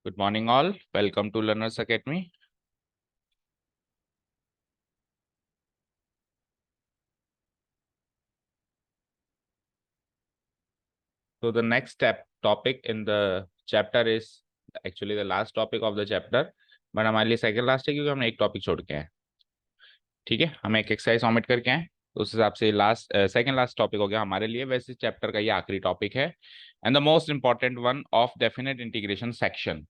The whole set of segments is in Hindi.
Good morning, all. Welcome to Learners Academy. So the next topic in the chapter is actually the last topic of the chapter, but हमारे लिए सेकंड लास्ट है क्योंकि हमने एक टॉपिक छोड़ के आए। ठीक है, हम एक एक्सरसाइज ऑमिट करके आए, तो उस हिसाब से लास्ट सेकंड लास्ट टॉपिक हो गया हमारे लिए। वैसे चैप्टर का ये आखिरी टॉपिक है and the most important one of definite integration section,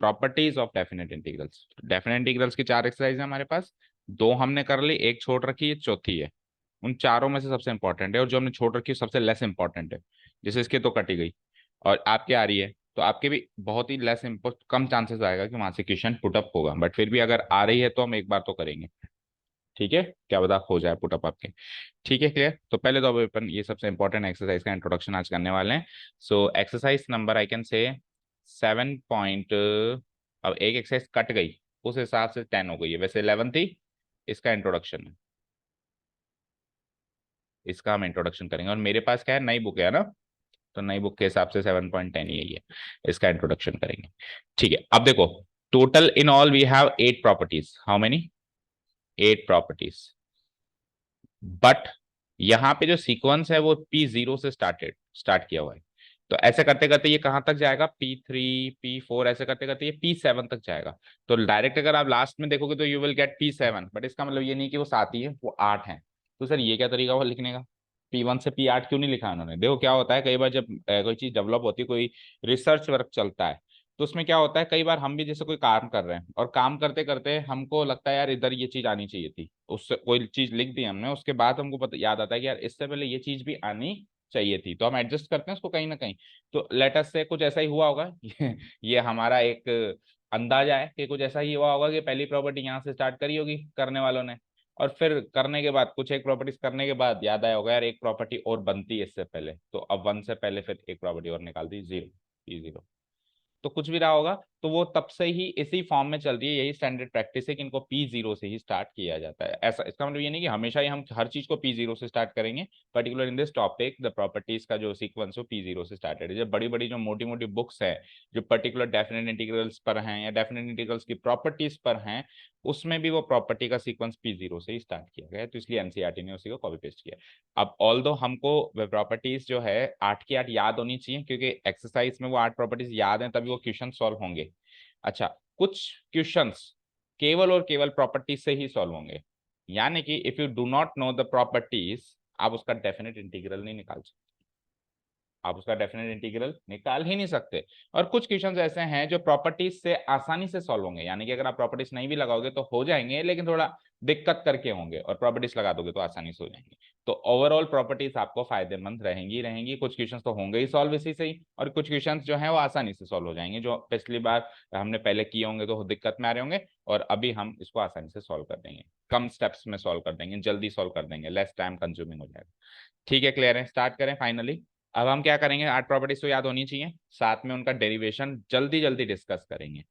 properties of definite integrals. Definite integrals की चार एक्सरसाइज है हमारे पास, दो हमने कर ली, एक छोड़ रखी है, चौथी है। उन चारों में से सबसे इंपॉर्टेंट है और जो हमने छोड़ रखी है सबसे लेस इंपॉर्टेंट है। जैसे इसके तो कटी गई और आपके आ रही है, तो आपके भी बहुत ही लेस कम चांसेस आएगा कि वहां से क्वेश्चन पुटअप होगा, बट फिर भी अगर आ रही है तो हम एक बार तो करेंगे। ठीक है, क्या पता हो जाए पुटअप आपके। ठीक है, क्लियर। तो पहले तो अपन ये सबसे इंपॉर्टेंट एक्सरसाइज का इंट्रोडक्शन आज करने वाले हैं। So exercise number I can say 7 अब एक एक्सरसाइज कट गई, उस हिसाब से 10 हो गई है, वैसे 11 थी। इसका इंट्रोडक्शन है, इसका हम इंट्रोडक्शन करेंगे और मेरे पास क्या है, नई बुक है ना, तो नई बुक के हिसाब से 7.10 यही है, इसका इंट्रोडक्शन करेंगे। ठीक है, अब देखो, total in all we have 8 properties. How many? 8 properties. But यहाँ पे जो सीक्वेंस है वो P0 से स्टार्ट किया हुआ है। तो ऐसे करते करते ये कहां तक जाएगा, P3, P4, ऐसे करते करते ये P7 तक जाएगा। तो डायरेक्ट अगर आप लास्ट में देखोगे तो you will gate P7, but इसका मतलब ये नहीं कि वो 7 ही है, वो 8 है। तो सर ये क्या तरीका हुआ लिखने का? P1 से P8 क्यों नहीं लिखा उन्होंने? देखो क्या होता है, कई बार जब कोई चीज डेवलप होती है, कोई रिसर्च वर्क चलता है, तो उसमें क्या होता है, कई बार हम भी जैसे कोई काम कर रहे हैं और काम करते करते हमको लगता है यार इधर ये चीज आनी चाहिए थी, उससे कोई चीज लिख दी हमने, उसके बाद हमको पता याद आता है कि यार इससे पहले ये चीज भी आनी चाहिए थी, तो हम एडजस्ट करते हैं उसको कहीं ना कहीं। तो लेट अस से कुछ ऐसा ही हुआ होगा ये हमारा एक अंदाजा है कि कुछ ऐसा ही हुआ होगा कि पहली प्रॉपर्टी यहाँ से स्टार्ट करी होगी करने वालों ने, और फिर करने के बाद कुछ एक प्रॉपर्टीज करने के बाद याद आया होगा यार एक प्रॉपर्टी और बनती है इससे पहले, तो अब 1 से पहले फिर एक प्रॉपर्टी और निकाल दी, 0, P0। तो कुछ भी रहा होगा, तो वो तब से ही इसी फॉर्म में चल रही है, यही स्टैंडर्ड प्रैक्टिस है कि इनको P0 से ही स्टार्ट किया जाता है। ऐसा इसका मतलब ये नहीं कि हमेशा ही हम हर चीज को P0 से स्टार्ट करेंगे। Particular in this topic the properties का जो सीक्वेंस हो P0 से स्टार्टेड है। जब बड़ी बड़ी जो मोटी मोटी बुक्स है जो पर्टिकुलर डेफिनेट इंटीग्रल्स पर हैं या डेफिनेट इंटीग्रल्स की प्रॉपर्टीज पर हैं, उसमें भी वो प्रॉपर्टी का सीक्वेंस P0 से ही स्टार्ट किया गया है, तो इसलिए एनसीईआरटी ने उसी को कॉपी पेस्ट किया। अब ऑल दो हमको प्रॉपर्टीज जो है 8 की 8 याद होनी चाहिए, क्योंकि एक्सरसाइज में वो 8 प्रॉपर्टीज याद हैं तभी वो क्वेश्चन सॉल्व होंगे। अच्छा, कुछ क्वेश्चंस केवल और केवल प्रॉपर्टीज से ही सॉल्व होंगे, यानी कि if you do not know the properties आप उसका डेफिनेट इंटीग्रल नहीं निकाल सकते, आप उसका डेफिनेट इंटीग्रल निकाल ही नहीं सकते। और कुछ क्वेश्चंस ऐसे हैं जो प्रॉपर्टीज से आसानी से सॉल्व होंगे, यानी कि अगर आप प्रॉपर्टीज नहीं भी लगाओगे तो हो जाएंगे, लेकिन थोड़ा दिक्कत करके होंगे, और प्रॉपर्टीज लगा दोगे तो आसानी से हो जाएंगे। तो ओवरऑल प्रॉपर्टीज आपको फायदेमंद रहेंगी रहेंगी। कुछ क्वेश्चंस तो होंगे ही सॉल्व इसी से ही, और कुछ क्वेश्चंस जो है वो आसानी से सॉल्व हो जाएंगे, जो पिछली बार हमने पहले किए होंगे तो दिक्कत में आ रहे होंगे, और अभी हम इसको आसानी से सॉल्व कर देंगे, कम स्टेप्स में सॉल्व कर देंगे, जल्दी सॉल्व कर देंगे, लेस टाइम कंज्यूमिंग हो जाएगा। ठीक है, क्लियर है। स्टार्ट करें फाइनली। अब हम क्या करेंगे, 8 प्रॉपर्टीज तो याद होनी चाहिए, साथ में उनका डेरिवेशन जल्दी जल्दी डिस्कस करेंगे।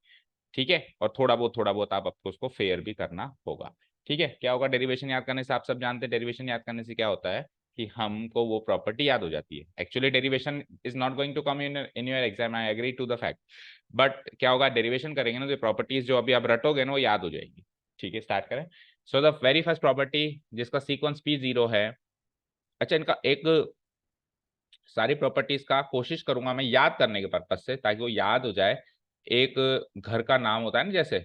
ठीक है, और थोड़ा बहुत आप आपको उसको फेयर भी करना होगा। ठीक है, क्या होगा डेरिवेशन याद करने से, आप सब जानते हैं डेरिवेशन याद करने से क्या होता है कि हमको वो प्रॉपर्टी याद हो जाती है। Actually derivation is not going to come in your exam, I agree to the fact, but क्या होगा डेरिवेशन करेंगे ना तो प्रॉपर्टीज जो अभी आप रटोगे ना वो याद हो जाएगी। ठीक है, स्टार्ट करें। So the very first property जिसका सीक्वेंस P0 है। अच्छा, इनका एक सारी प्रॉपर्टीज का कोशिश करूंगा मैं याद करने के पर्पज से, ताकि वो याद हो जाए। एक घर का नाम होता है ना, जैसे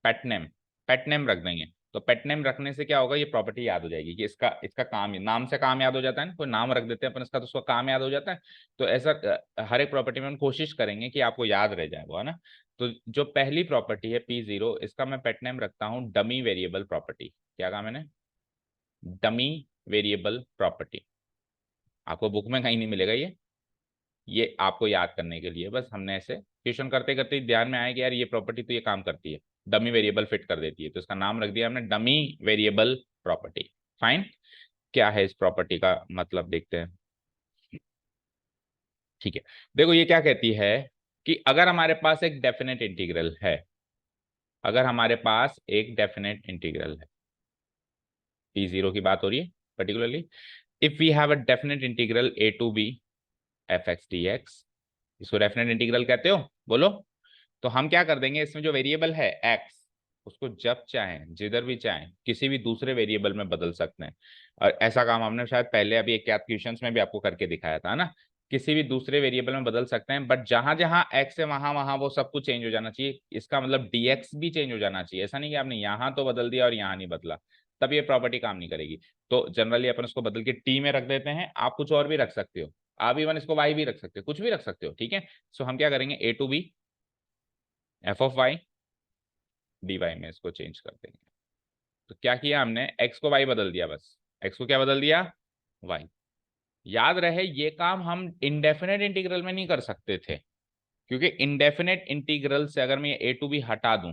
पेट नेम, पेट नेम रख देंगे, तो पेट नेम रखने से क्या होगा, ये प्रॉपर्टी याद हो जाएगी कि इसका इसका काम, नाम से काम याद हो जाता है ना, कोई नाम रख देते हैं अपन इसका तो उसका काम याद हो जाता है। तो ऐसा हर एक प्रॉपर्टी में हम कोशिश करेंगे कि आपको याद रह जाए वो, है ना। तो जो पहली प्रॉपर्टी है P0, इसका मैं पेट नेम रखता हूँ डमी वेरिएबल प्रॉपर्टी। क्या कहा मैंने? Dummy variable property. आपको बुक में कहीं नहीं मिलेगा ये आपको याद करने के लिए बस हमने ऐसे क्वेश्चन करते करते ध्यान में आया कि यार ये प्रॉपर्टी तो ये काम करती है, डमी वेरिएबल फिट कर देती है, तो इसका नाम रख दिया हमने डमी वेरिएबल प्रॉपर्टी। फाइन। क्या है इस प्रॉपर्टी का मतलब, देखते हैं। ठीक है, देखो ये क्या कहती है कि अगर हमारे पास एक डेफिनेट इंटीग्रल है, अगर हमारे पास एक डेफिनेट इंटीग्रल है, P0 की बात हो रही है particularly, if we have a definite integral a to b f x dx, इसको डेफिनेट इंटीग्रल कहते हो, बोलो। तो हम क्या कर देंगे, इसमें जो वेरिएबल है एक्स, उसको जब चाहें जिधर भी चाहें किसी भी दूसरे वेरिएबल में बदल सकते हैं। और ऐसा काम हमने शायद पहले अभी एक क्वेश्चंस में भी आपको करके दिखाया था ना, किसी भी दूसरे वेरिएबल में बदल सकते हैं, बट जहां जहां एक्स है वहां वहां वो सब कुछ चेंज हो जाना चाहिए। इसका मतलब डीएक्स भी चेंज हो जाना चाहिए। ऐसा नहीं कि आपने यहाँ तो बदल दिया और यहाँ नहीं बदला, तब ये प्रॉपर्टी काम नहीं करेगी। तो जनरली अपन उसको बदल के टी में रख देते हैं। आप कुछ और भी रख सकते हो, आप इवन इसको वाई भी रख सकते हो, कुछ भी रख सकते हो, ठीक है। सो हम क्या करेंगे, A to B F of Y D Y में इसको चेंज कर देंगे। तो क्या किया हमने, एक्स को वाई बदल दिया, बस एक्स को क्या बदल दिया, वाई। याद रहे ये काम हम इंडेफिनेट इंटीग्रल में नहीं कर सकते थे, क्योंकि इंडेफिनेट इंटीग्रल से अगर मैं ए टू बी हटा दूं,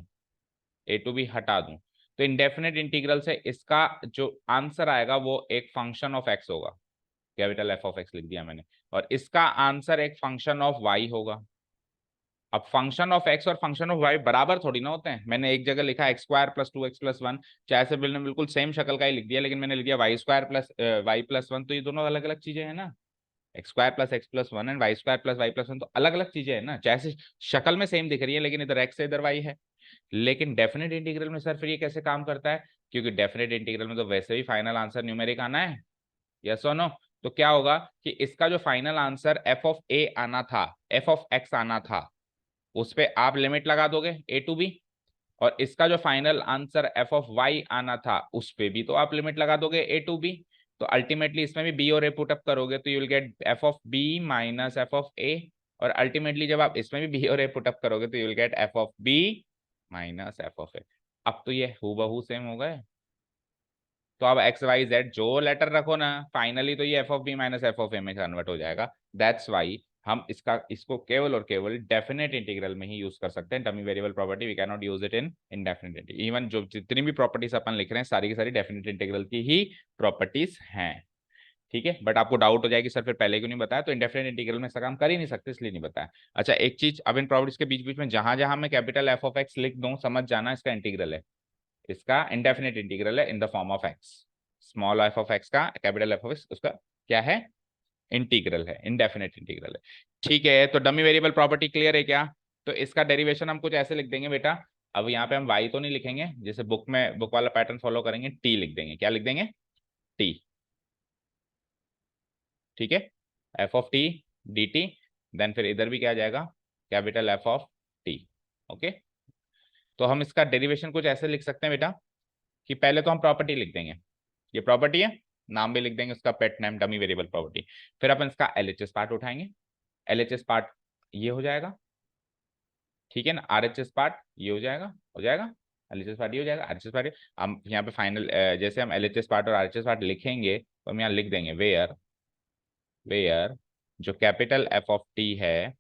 ए टू बी हटा दूं, तो इंडेफिनेट इंटीग्रल से इसका जो आंसर आएगा वो एक फंक्शन ऑफ एक्स होगा, कैपिटल एफ ऑफ एक्स लिख दिया मैंने, और इसका आंसर एक फंक्शन ऑफ वाई होगा। अब फंक्शन ऑफ एक्स और फंक्शन ऑफ वाई बराबर थोड़ी ना होते हैं। मैंने एक जगह लिखा x square plus two x plus one, चाहे से बिल्कुल बिल्कुल सेम शक्ल का ही लिख दिया, लेकिन मैंने लिख दिया y square plus y plus one, तो ये दोनों अलग अलग चीजें हैं ना। X square plus x plus one and y square plus y plus one तो अलग अलग चीजें हैं ना, चाहे से शक्ल में सेम दिख रही है, लेकिन इधर एक्स है इधर वाई है। लेकिन डेफिनेट इंटीग्रल में सर फिर ये कैसे काम करता है, क्योंकि डेफिनेट इंटीग्रल में तो वैसे भी फाइनल आंसर न्यूमेरिक आना है, यस और नो। तो क्या होगा कि इसका जो फाइनल आंसर एफ ऑफ ए आना था, एफ ऑफ एक्स आना था, उस पे आप लिमिट लगा दोगे ए टू बी, और इसका जो final answer f of y आना था उस पे भी तो आप लिमिट लगा दोगे ए टू बी। तो अल्टीमेटली इसमें भी बी और ए पुट अप करोगे तो you will get F of B minus F of A, और अल्टीमेटली जब आप इसमें भी बी और ए पुट अप करोगे तो you will get F of B minus F of A. अब तो ये हूबहू सेम हो गए। तो अब एक्स वाई जेड जो लेटर रखो ना, फाइनली तो ये F of B minus F of A में कन्वर्ट हो जाएगा। दैट्स वाई हम इसको केवल और केवल डेफिनेट इंटीग्रल में ही यूज कर सकते हैं। Dummy variable property we can not use it in indefinite integral. Even जो जितनी भी प्रॉपर्टीज अपन लिख रहे हैं सारी की सारी डेफिनेट इंटीग्रल की ही प्रॉपर्टीज हैं, ठीक है। बट आपको डाउट हो जाएगी सर फिर पहले क्यों नहीं बताया, तो इंडेफिनेट इंटीग्रल में ऐसा काम कर ही नहीं सकते इसलिए नहीं बताया। अच्छा एक चीज, अब इन प्रॉपर्टीज के बीच बीच में जहां जहां मैं कैपिटल एफ ऑफ एक्स लिख दूं समझ जाना इसका इंटीग्रल है, इसका इंडेफिनेट इंटीग्रल है in the form of X. Small F of X का कैपिटल एफ ऑफ एक्स उसका क्या है, इंटीग्रल है, इंडेफिनेट इंटीग्रल है, ठीक है। तो डमी वेरिएबल प्रॉपर्टी क्लियर है क्या। तो इसका डेरिवेशन हम कुछ ऐसे लिख देंगे बेटा, अब यहाँ पे हम वाई तो नहीं लिखेंगे, जैसे बुक में बुक वाला पैटर्न फॉलो करेंगे, टी लिख देंगे। क्या लिख देंगे, टी, ठीक है, f of t d t. Then फिर इधर भी क्या आ जाएगा, capital F of t, okay. तो हम इसका डेरिवेशन कुछ ऐसे लिख सकते हैं बेटा कि पहले तो हम प्रॉपर्टी लिख देंगे, ये प्रॉपर्टी है, नाम भी लिख देंगे उसका pet name dummy variable property. फिर अपन इसका एलएचएस पार्ट उठाएंगे, एलएचएस पार्ट ये हो जाएगा, ठीक है ना। आरएचएस पार्ट ये हो जाएगा, हो जाएगा, एलएचएस पार्ट ये हो जाएगा, आरएचएस पार्ट हम यहाँ पे फाइनल जैसे हम एलएचएस पार्ट और आरएचएस पार्ट लिखेंगे तो हम यहाँ लिख देंगे वेयर, वेयर जो कैपिटल एफ ऑफ टी है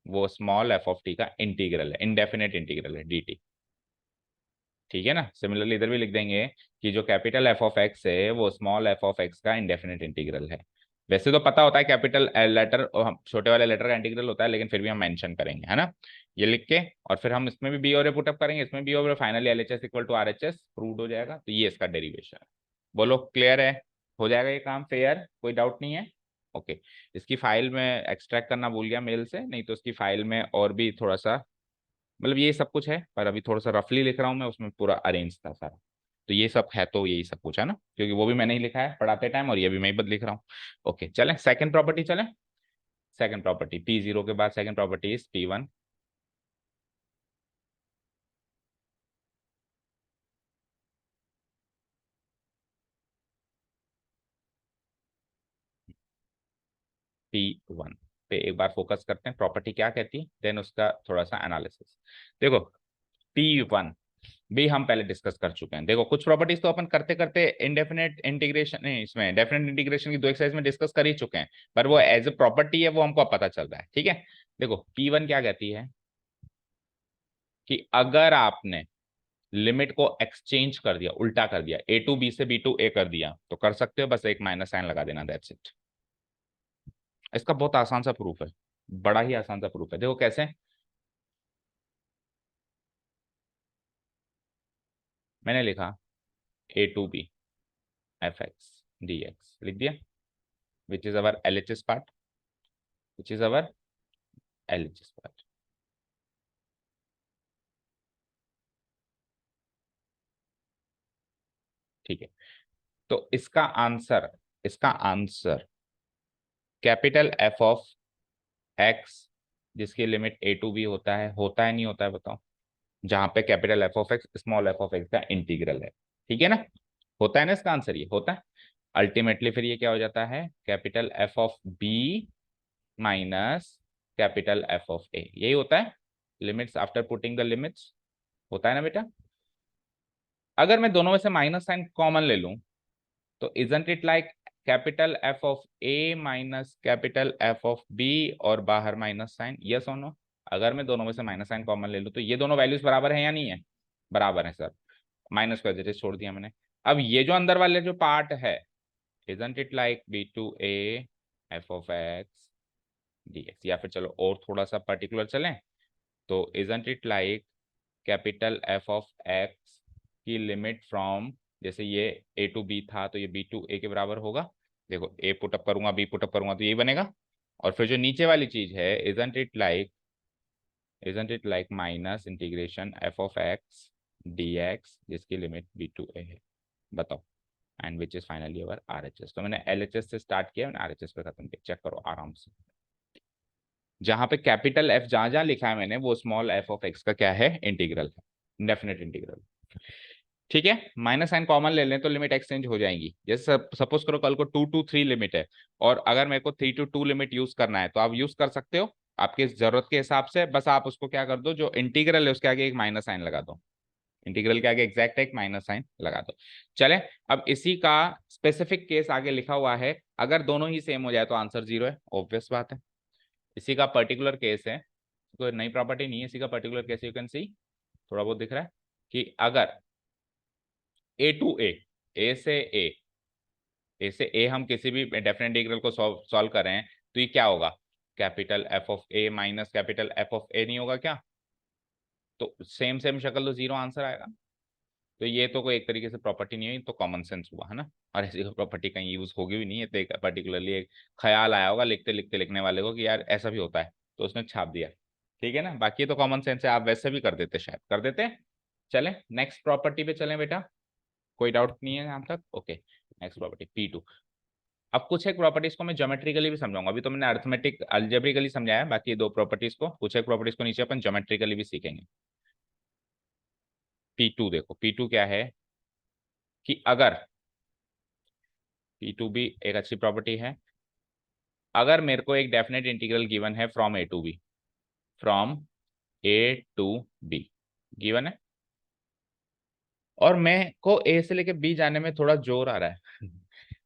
वो स्मॉल एफ ऑफ टी का इंटीग्रल है, इंडेफिनेट इंटीग्रल है डी, ठीक है ना। सिमिलरली इधर भी लिख देंगे कि जो कैपिटल एफ ऑफ एक्स है वो स्मॉल एफ ऑफ एक्स का इंडेफिनेट इंटीग्रल है। वैसे तो पता होता है कैपिटल लेटर और हम छोटे वाले लेटर का इंटीग्रल होता है, लेकिन फिर भी हम मेंशन करेंगे, है ना। ये लिख के और फिर हम इसमें भी बी और ए पुटअप करेंगे, इसमें बी और finally LHS equal to RHS proved हो जाएगा। तो ये इसका डेरिवेशन है। बोलो क्लियर है, हो जाएगा ये काम फेयर, कोई डाउट नहीं है, ओके। इसकी फाइल में एक्सट्रैक्ट करना भूल गया मेल से, नहीं तो इसकी फाइल में और भी थोड़ा सा मतलब ये सब कुछ है, पर अभी थोड़ा सा रफली लिख रहा हूँ मैं, उसमें पूरा अरेंज था सारा। तो ये सब है, तो यही सब कुछ है ना, क्योंकि वो भी मैंने ही लिखा है पढ़ाते टाइम और ये भी मैं ही बद लिख रहा हूँ। ओके चलें सेकंड प्रॉपर्टी चलें। सेकंड प्रॉपर्टी पी जीरो के बाद second property is P one. P one पे एक बार फोकस करते हैं, प्रॉपर्टी क्या कहती है, देन उसका थोड़ा सा एनालिसिस। देखो पी वन भी हम पहले डिस्कस कर चुके हैं। देखो कुछ प्रॉपर्टीज तो अपन करते करते इंडेफिनेट इंटीग्रेशन नहीं, इसमें डेफिनेट इंटीग्रेशन की दो एक्सरसाइज में डिस्कस कर ही चुके हैं, पर वो एज ए प्रॉपर्टी है वो हमको अब पता चल रहा है, ठीक है। देखो पी वन क्या कहती है कि अगर आपने लिमिट को एक्सचेंज कर दिया, उल्टा कर दिया, ए टू बी से बी टू ए कर दिया, तो कर सकते हो, बस एक माइनस साइन लगा देना, दैट्स इट। इसका बहुत आसान सा प्रूफ है, बड़ा ही आसान सा प्रूफ है। देखो कैसे, मैंने लिखा A to B F x D X लिख दिया, which is our L H S part, which is our L H S part. तो इसका answer capital F of X, जिसकी लिमिट ए टू बी होता है नहीं होता है बताओ, जहां पे capital F of X small F of X का इंटीग्रल है, ठीक है ना, होता है ना, इसका आंसर ये होता है। अल्टीमेटली फिर ये क्या हो जाता है, capital F of B minus capital F of A, यही होता है limits after putting the limits, होता है ना बेटा। अगर मैं दोनों में से माइनस साइन कॉमन ले लूं तो isn't it like capital F of A minus capital F of b और बाहर माइनस साइन, यस और नो। अगर मैं दोनों में से माइनस साइन कॉमन ले लूं तो ये दोनों वैल्यूज बराबर है या नहीं है, बराबर है सर, माइनस को एज छोड़ दिया मैंने। अब ये जो अंदर वाले जो पार्ट है, isn't it like b to A f of x dx, या फिर चलो और थोड़ा सा पर्टिकुलर चलें तो isn't it like capital F of X की लिमिट फ्रॉम, जैसे ये ए टू बी था तो ये बी टू ए के बराबर होगा, देखो ए पुटअप करूंगा बी पुटअप करूंगा तो ये बनेगा। और फिर जो नीचे वाली चीज है isn't it like minus integration F of x dx, जिसकी लिमिट बी टू ए है, बताओ, and which is finally our RHS. तो मैंने एलएचएस से स्टार्ट किया, मैंने आरएचएस पे खत्म किया, चेक करो आराम से। जहां पे कैपिटल एफ जहां जहां लिखा है मैंने वो स्मॉल एफ ऑफ एक्स का क्या है, इंटीग्रल है, डेफिनेट इंटीग्रल, ठीक है। माइनस साइन कॉमन ले लें तो लिमिट एक्सचेंज हो जाएंगी। जैसे सपोज करो कल को 2 to 3 लिमिट है और अगर मेरे को 3 to 2 लिमिट यूज करना है तो आप यूज कर सकते हो आपकी जरूरत के हिसाब से, बस आप उसको क्या कर दो, जो इंटीग्रल है उसके आगे एक माइनस साइन लगा दो, इंटीग्रल के आगे एग्जैक्ट एक माइनस साइन लगा दो। चले, अब इसी का स्पेसिफिक केस आगे लिखा हुआ है, अगर दोनों ही सेम हो जाए तो आंसर 0 है, ऑब्वियस बात है। इसी का पर्टिकुलर केस है, कोई नई प्रॉपर्टी नहीं है, इसी का particular case, you can see थोड़ा बहुत दिख रहा है कि अगर ए टू ए से ए हम किसी भी डेफिनेट इंटीग्रल को सॉल्व कर रहे हैं तो ये क्या होगा, capital F of A minus capital F of A नहीं होगा क्या, तो सेम सेम शक्ल तो 0 आंसर आएगा। तो ये तो कोई एक तरीके से प्रॉपर्टी नहीं हुई, तो कॉमन सेंस हुआ है ना, और ऐसी प्रॉपर्टी कहीं यूज होगी भी नहीं है, तो एक पर्टिकुलरली एक ख्याल आया होगा लिखते लिखते लिखने वाले को कि यार ऐसा भी होता है, तो उसने छाप दिया, ठीक है ना। बाकी तो कॉमन सेंस है, आप वैसे भी कर देते, शायद कर देते। चलें नेक्स्ट प्रॉपर्टी पे चलें बेटा, कोई डाउट नहीं है यहाँ तक, ओके। Next property P2। अब कुछ एक प्रॉपर्टीज को मैं ज्योमेट्रिकली भी समझाऊंगा, अभी तो मैंने अर्थमेटिक अल्जेब्रिकली समझाया, बाकी दो प्रॉपर्टीज को, कुछ एक प्रॉपर्टीज को नीचे अपन ज्योमेट्रिकली भी सीखेंगे। P2 देखो, P2 क्या है कि अगर P2 भी एक अच्छी प्रॉपर्टी है, अगर मेरे को एक डेफिनेट इंटीग्रल गिवन है from a to b, from a to b given है, और मैं को ए से लेके बी जाने में थोड़ा जोर आ रहा है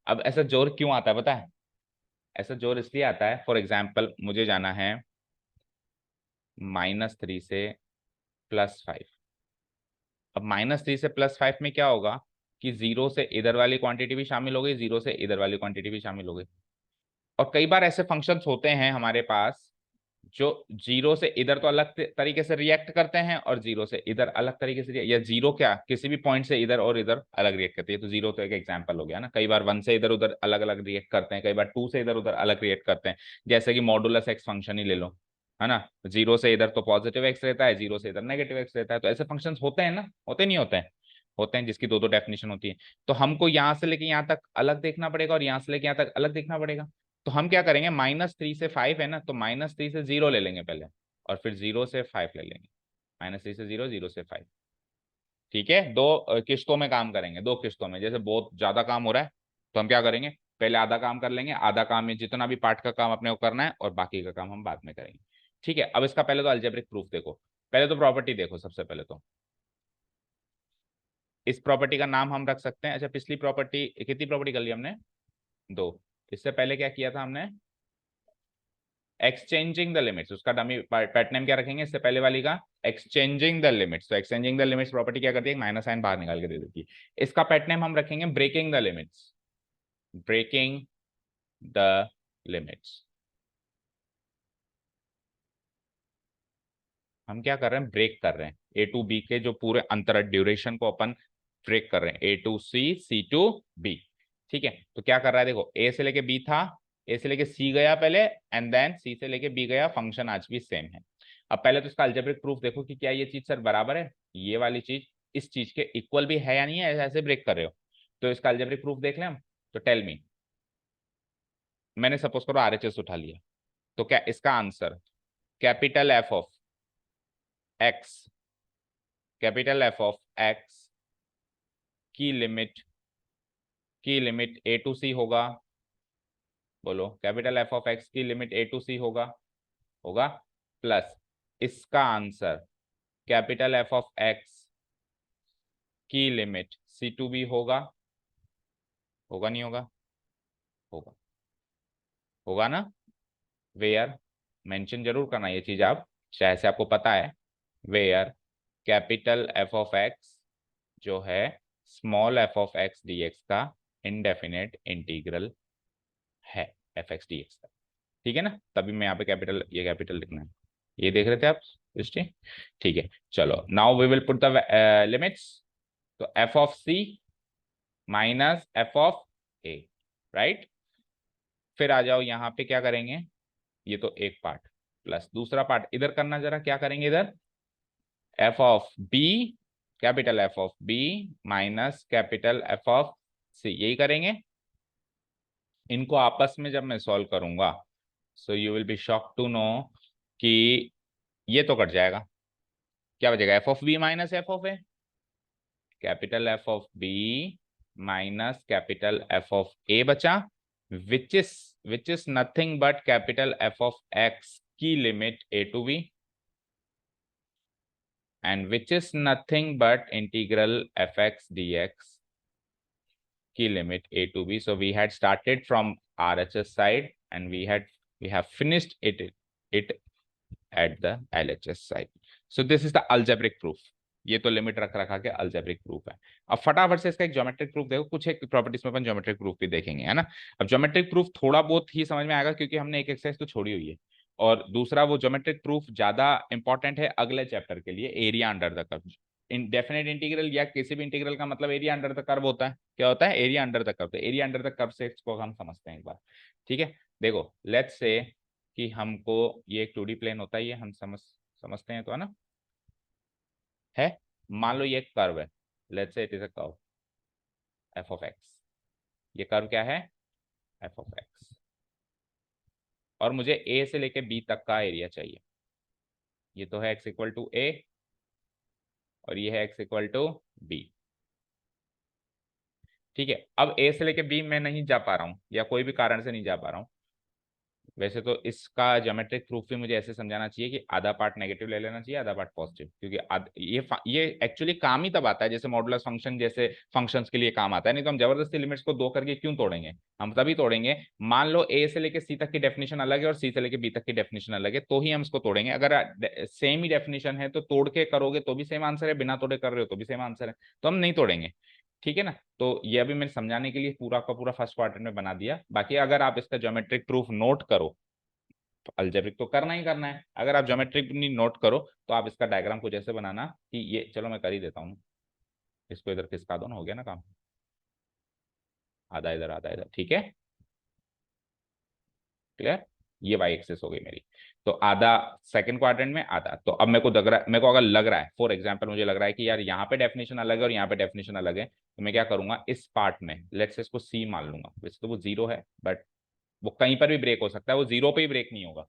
अब ऐसा जोर क्यों आता है पता है, ऐसा जोर इसलिए आता है, फॉर एग्जाम्पल मुझे जाना है -3 से +5। अब -3 से +5 में क्या होगा कि 0 से इधर वाली क्वांटिटी भी शामिल हो गई, 0 से इधर वाली क्वांटिटी भी शामिल हो गई। और कई बार ऐसे फंक्शंस होते हैं हमारे पास जो 0 से इधर तो अलग तरीके से रिएक्ट करते हैं और 0 से इधर अलग तरीके से, या 0 क्या किसी भी पॉइंट से इधर और इधर अलग रिएक्ट करती है, तो 0 तो एक एग्जांपल हो गया ना। कई बार 1 से इधर उधर अलग अलग रिएक्ट करते हैं, कई बार 2 से इधर उधर अलग रिएक्ट करते हैं, जैसे कि मॉडुलस एक्स फंक्शन ही ले लो, है ना, 0 से इधर तो पॉजिटिव एक्स रहता है, 0 से इधर नेगेटिव एक्स रहता है, तो ऐसे फंक्शन होते हैं ना, होते नहीं होते हैं, होते हैं, जिसकी दो दो डेफिनेशन होती है। तो हमको यहाँ से लेके यहाँ तक अलग देखना पड़ेगा और यहाँ से लेके यहाँ तक अलग देखना पड़ेगा। तो हम क्या करेंगे, -3 से 5 है ना, तो -3 से 0 ले लेंगे पहले, और फिर 0 से 5 ले लेंगे, -3 से 0, 0 से 5, ठीक है। दो किस्तों में काम करेंगे, दो किस्तों में, जैसे बहुत ज्यादा काम हो रहा है तो हम क्या करेंगे, पहले आधा काम कर लेंगे, आधा काम में जितना भी पार्ट का काम अपने को करना है और बाकी का काम हम बाद में करेंगे, ठीक है। अब इसका पहले तो अलजेब्रिक प्रूफ देखो, पहले तो प्रॉपर्टी देखो, सबसे पहले तो इस प्रॉपर्टी का नाम हम रख सकते हैं, अच्छा पिछली प्रॉपर्टी कितनी प्रॉपर्टी कर ली हमने, दो, इससे पहले क्या किया था हमने, एक्सचेंजिंग द लिमिट्स, उसका डमी पैट नेम क्या रखेंगे इससे पहले वाली का, एक्सचेंजिंग द लिमिट्स। तो एक्सचेंजिंग द लिमिट्स प्रॉपर्टी क्या करती है, माइनस साइन बाहर निकाल के दे देती है। इसका पैट नेम हम रखेंगे breaking the limits, breaking the limits. हम क्या कर रहे हैं, ब्रेक कर रहे हैं ए टू बी के जो पूरे अंतर ड्यूरेशन को अपन ब्रेक कर रहे हैं, A to C, C to B, ठीक है। तो क्या कर रहा है देखो, ए से लेके बी था, ए से लेके सी गया पहले, एंड देन सी से लेके बी गया, फंक्शन आज भी सेम है। अब पहले तो इसका अलजेब्रिक प्रूफ देखो कि क्या ये चीज सर बराबर है, ये वाली चीज इस चीज के इक्वल भी है या नहीं है, ऐसे ब्रेक कर रहे हो। तो इसका अलजेब्रिक प्रूफ देख लें हम। तो टेल मी, मैंने सपोज करो आरएचएस उठा लिया, तो क्या इसका answer capital F of x, capital F of X की लिमिट ए टू सी होगा? बोलो, कैपिटल एफ ऑफ एक्स की लिमिट ए टू सी होगा? होगा। प्लस इसका answer capital F of X की लिमिट सी टू बी होगा? होगा नहीं होगा? होगा। होगा ना? वेयर, मेंशन जरूर करना ये चीज आप, चाहे से आपको पता है। Where capital F of x जो है small F of x D x का इनडेफिनेट इंटीग्रल है, एफ एक्स डी एक्स का। ठीक है ना? तभी मैं यहाँ पे कैपिटल, ये कैपिटल लिखना है, ये देख रहे थे आप दृष्टि? ठीक है, चलो now we will put the limits. तो F of C minus F of A, right? फिर आ जाओ यहाँ पे, क्या करेंगे? ये तो एक पार्ट, प्लस दूसरा पार्ट इधर करना, जरा क्या करेंगे इधर? F of B, capital F of B minus capital F of C, यही करेंगे। इनको आपस में जब मैं सॉल्व करूंगा, so you will be shock to know कि ये तो कट जाएगा। क्या बचेगा? F of B minus F of A, capital F of B minus capital F of A बचा, which is nothing but capital F of X की limit A to B, and which is nothing but integral fx dx की limit a to b. So we had started from RHS side and we have finished it at the LHS side. So this is the algebraic proof. ये तो लिमिट रख रखा के अलजेब्रिक प्रूफ है। अब फटाफट से इसका एक ज्योमेट्रिक प्रूफ देखो, कुछ एक प्रॉपर्टीज में अपन ज्योमेट्रिक प्रूफ भी देखेंगे, है ना? अब ज्योमेट्रिक प्रूफ थोड़ा बहुत ही समझ में आएगा क्योंकि हमने एक एक्सरसाइज तो छोड़ी हुई है, और दूसरा वो ज्योमेट्रिक प्रूफ ज्यादा इंपॉर्टेंट है अगले चैप्टर के लिए, area under the curve. Definite integral या किसी भी इंटीग्रल का मतलब एरिया अंडर द कर्व होता है। क्या होता है? Area under the curve. तो एरिया अंडर द कर्व से इसको हम समझते हैं एक बार। ठीक है, देखो लेट्स से कि हमको ये एक 2D प्लेन होता है, ये हम समझते हैं तो, है ना? है, मान लो ये कर्व है, let's say it is a curve F of x. ये कर्व क्या है? F of x. और मुझे ए से लेके बी तक का एरिया चाहिए। ये तो है एक्स इक्वल टू ए और ये है एक्स इक्वल टू बी। ठीक है, अब ए से लेके बी मैं नहीं जा पा रहा हूं या कोई भी कारण से नहीं जा पा रहा हूं। वैसे तो इसका ज्योमेट्रिक प्रूफ भी मुझे ऐसे समझाना चाहिए कि आधा पार्ट नेगेटिव ले लेना चाहिए, आधा पार्ट पॉजिटिव, क्योंकि ये एक्चुअली काम ही तब आता है जैसे मॉडुलस फंक्शन जैसे फंक्शंस के लिए काम आता है। नहीं तो हम जबरदस्ती लिमिट्स को दो करके क्यों तोड़ेंगे? हम तभी तोड़ेंगे, मान लो ए से लेके सी तक की डेफिनेशन अलग है और सी से लेके बी तक की डेफिनेशन अलग है, तो ही हम इसको तोड़ेंगे। अगर सेम ही डेफिनेशन है तो तोड़ के करोगे तो भी सेम आंसर है, बिना तोड़े कर रहे हो तो भी सेम आंसर है, तो हम नहीं तोड़ेंगे। ठीक है ना? तो ये अभी मैंने समझाने के लिए पूरा का पूरा फर्स्ट क्वाड्रेंट में बना दिया। बाकी अगर आप इसका ज्योमेट्रिक प्रूफ नोट करो तो अलजेब्रिक तो करना ही करना है। अगर आप ज्योमेट्रिक नोट करो तो आप इसका डायग्राम कुछ ऐसे बनाना कि ये, चलो मैं कर ही देता हूँ, इसको इधर खिसका दो ना, हो गया ना काम, आधा इधर आधा इधर। ठीक है, क्लियर? ये वाई एक्सिस हो गई मेरी। तो आधा सेकंड क्वाड्रेंट में, आधा। तो अब मेरे को अगर लग रहा है, फॉर एग्जांपल मुझे लग रहा है कि यार यहाँ पे डेफिनेशन अलग है और यहाँ पे डेफिनेशन अलग है, तो मैं क्या करूंगा, इस पार्ट में लेट्स से इसको सी मान लूंगा। वैसे तो वो जीरो है बट वो कहीं पर भी ब्रेक हो सकता है, वो जीरो पे ही ब्रेक नहीं होगा।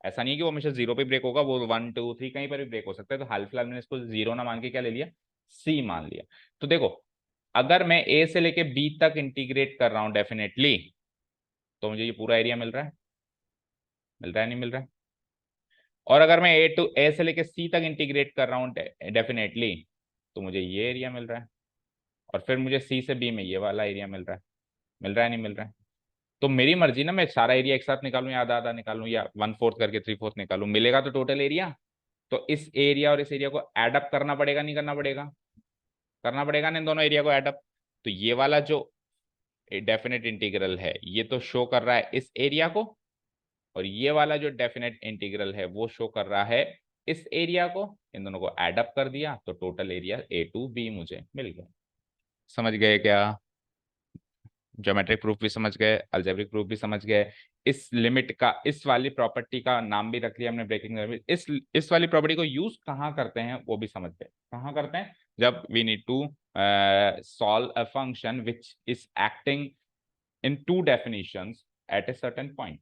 ऐसा नहीं है कि वो हमेशा जीरो पे ब्रेक होगा, वो 1 2 3 कहीं पर भी ब्रेक हो सकता है। तो हाल फिलहाल मैंने इसको जीरो ना मान के क्या ले लिया, सी मान लिया। तो देखो, अगर मैं ए से लेके बी तक इंटीग्रेट कर रहा हूं डेफिनेटली, तो मुझे ये पूरा एरिया मिल रहा है, मिल रहा है नहीं मिल रहा है? और अगर मैं ए से लेके सी तक इंटीग्रेट कर रहा हूँ डेफिनेटली, तो मुझे ये एरिया मिल रहा है। और फिर मुझे सी से बी में ये वाला एरिया मिल रहा है, मिल रहा है नहीं मिल रहा है? तो मेरी मर्जी ना, मैं सारा एरिया एक साथ निकालूं या आधा आधा निकालूं या 1/4 करके 3/4 निकालूं, मिलेगा तो टोटल एरिया। तो इस एरिया और इस एरिया को एडअप करना पड़ेगा, नहीं करना पड़ेगा? करना पड़ेगा ना इन दोनों एरिया को एडअप। तो ये वाला जो डेफिनेट इंटीग्रल है ये तो शो कर रहा है इस एरिया को, और ये वाला जो डेफिनेट इंटीग्रल है वो शो कर रहा है इस एरिया को। इन दोनों को एडअप कर दिया तो total area a to b मुझे मिल गया। समझ गए क्या? ज्योमेट्रिक प्रूफ भी समझ गए, अलजेब्रिक प्रूफ भी समझ गए। इस लिमिट का, इस वाली प्रॉपर्टी का नाम भी रख लिया हमने, ब्रेकिंग लिमिट। इस वाली प्रॉपर्टी को यूज कहाँ करते हैं वो भी समझ गए। कहाँ करते हैं? जब we need to solve a function which is acting in two definitions at a certain point,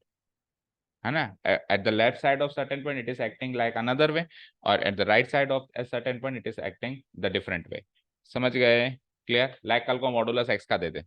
है ना। At the left side of certain point it is acting like another way, और at the right side of a certain point it is acting the different way. समझ गए? क्लियर? लाइक कल को मॉडुलस एक्स का दे दे,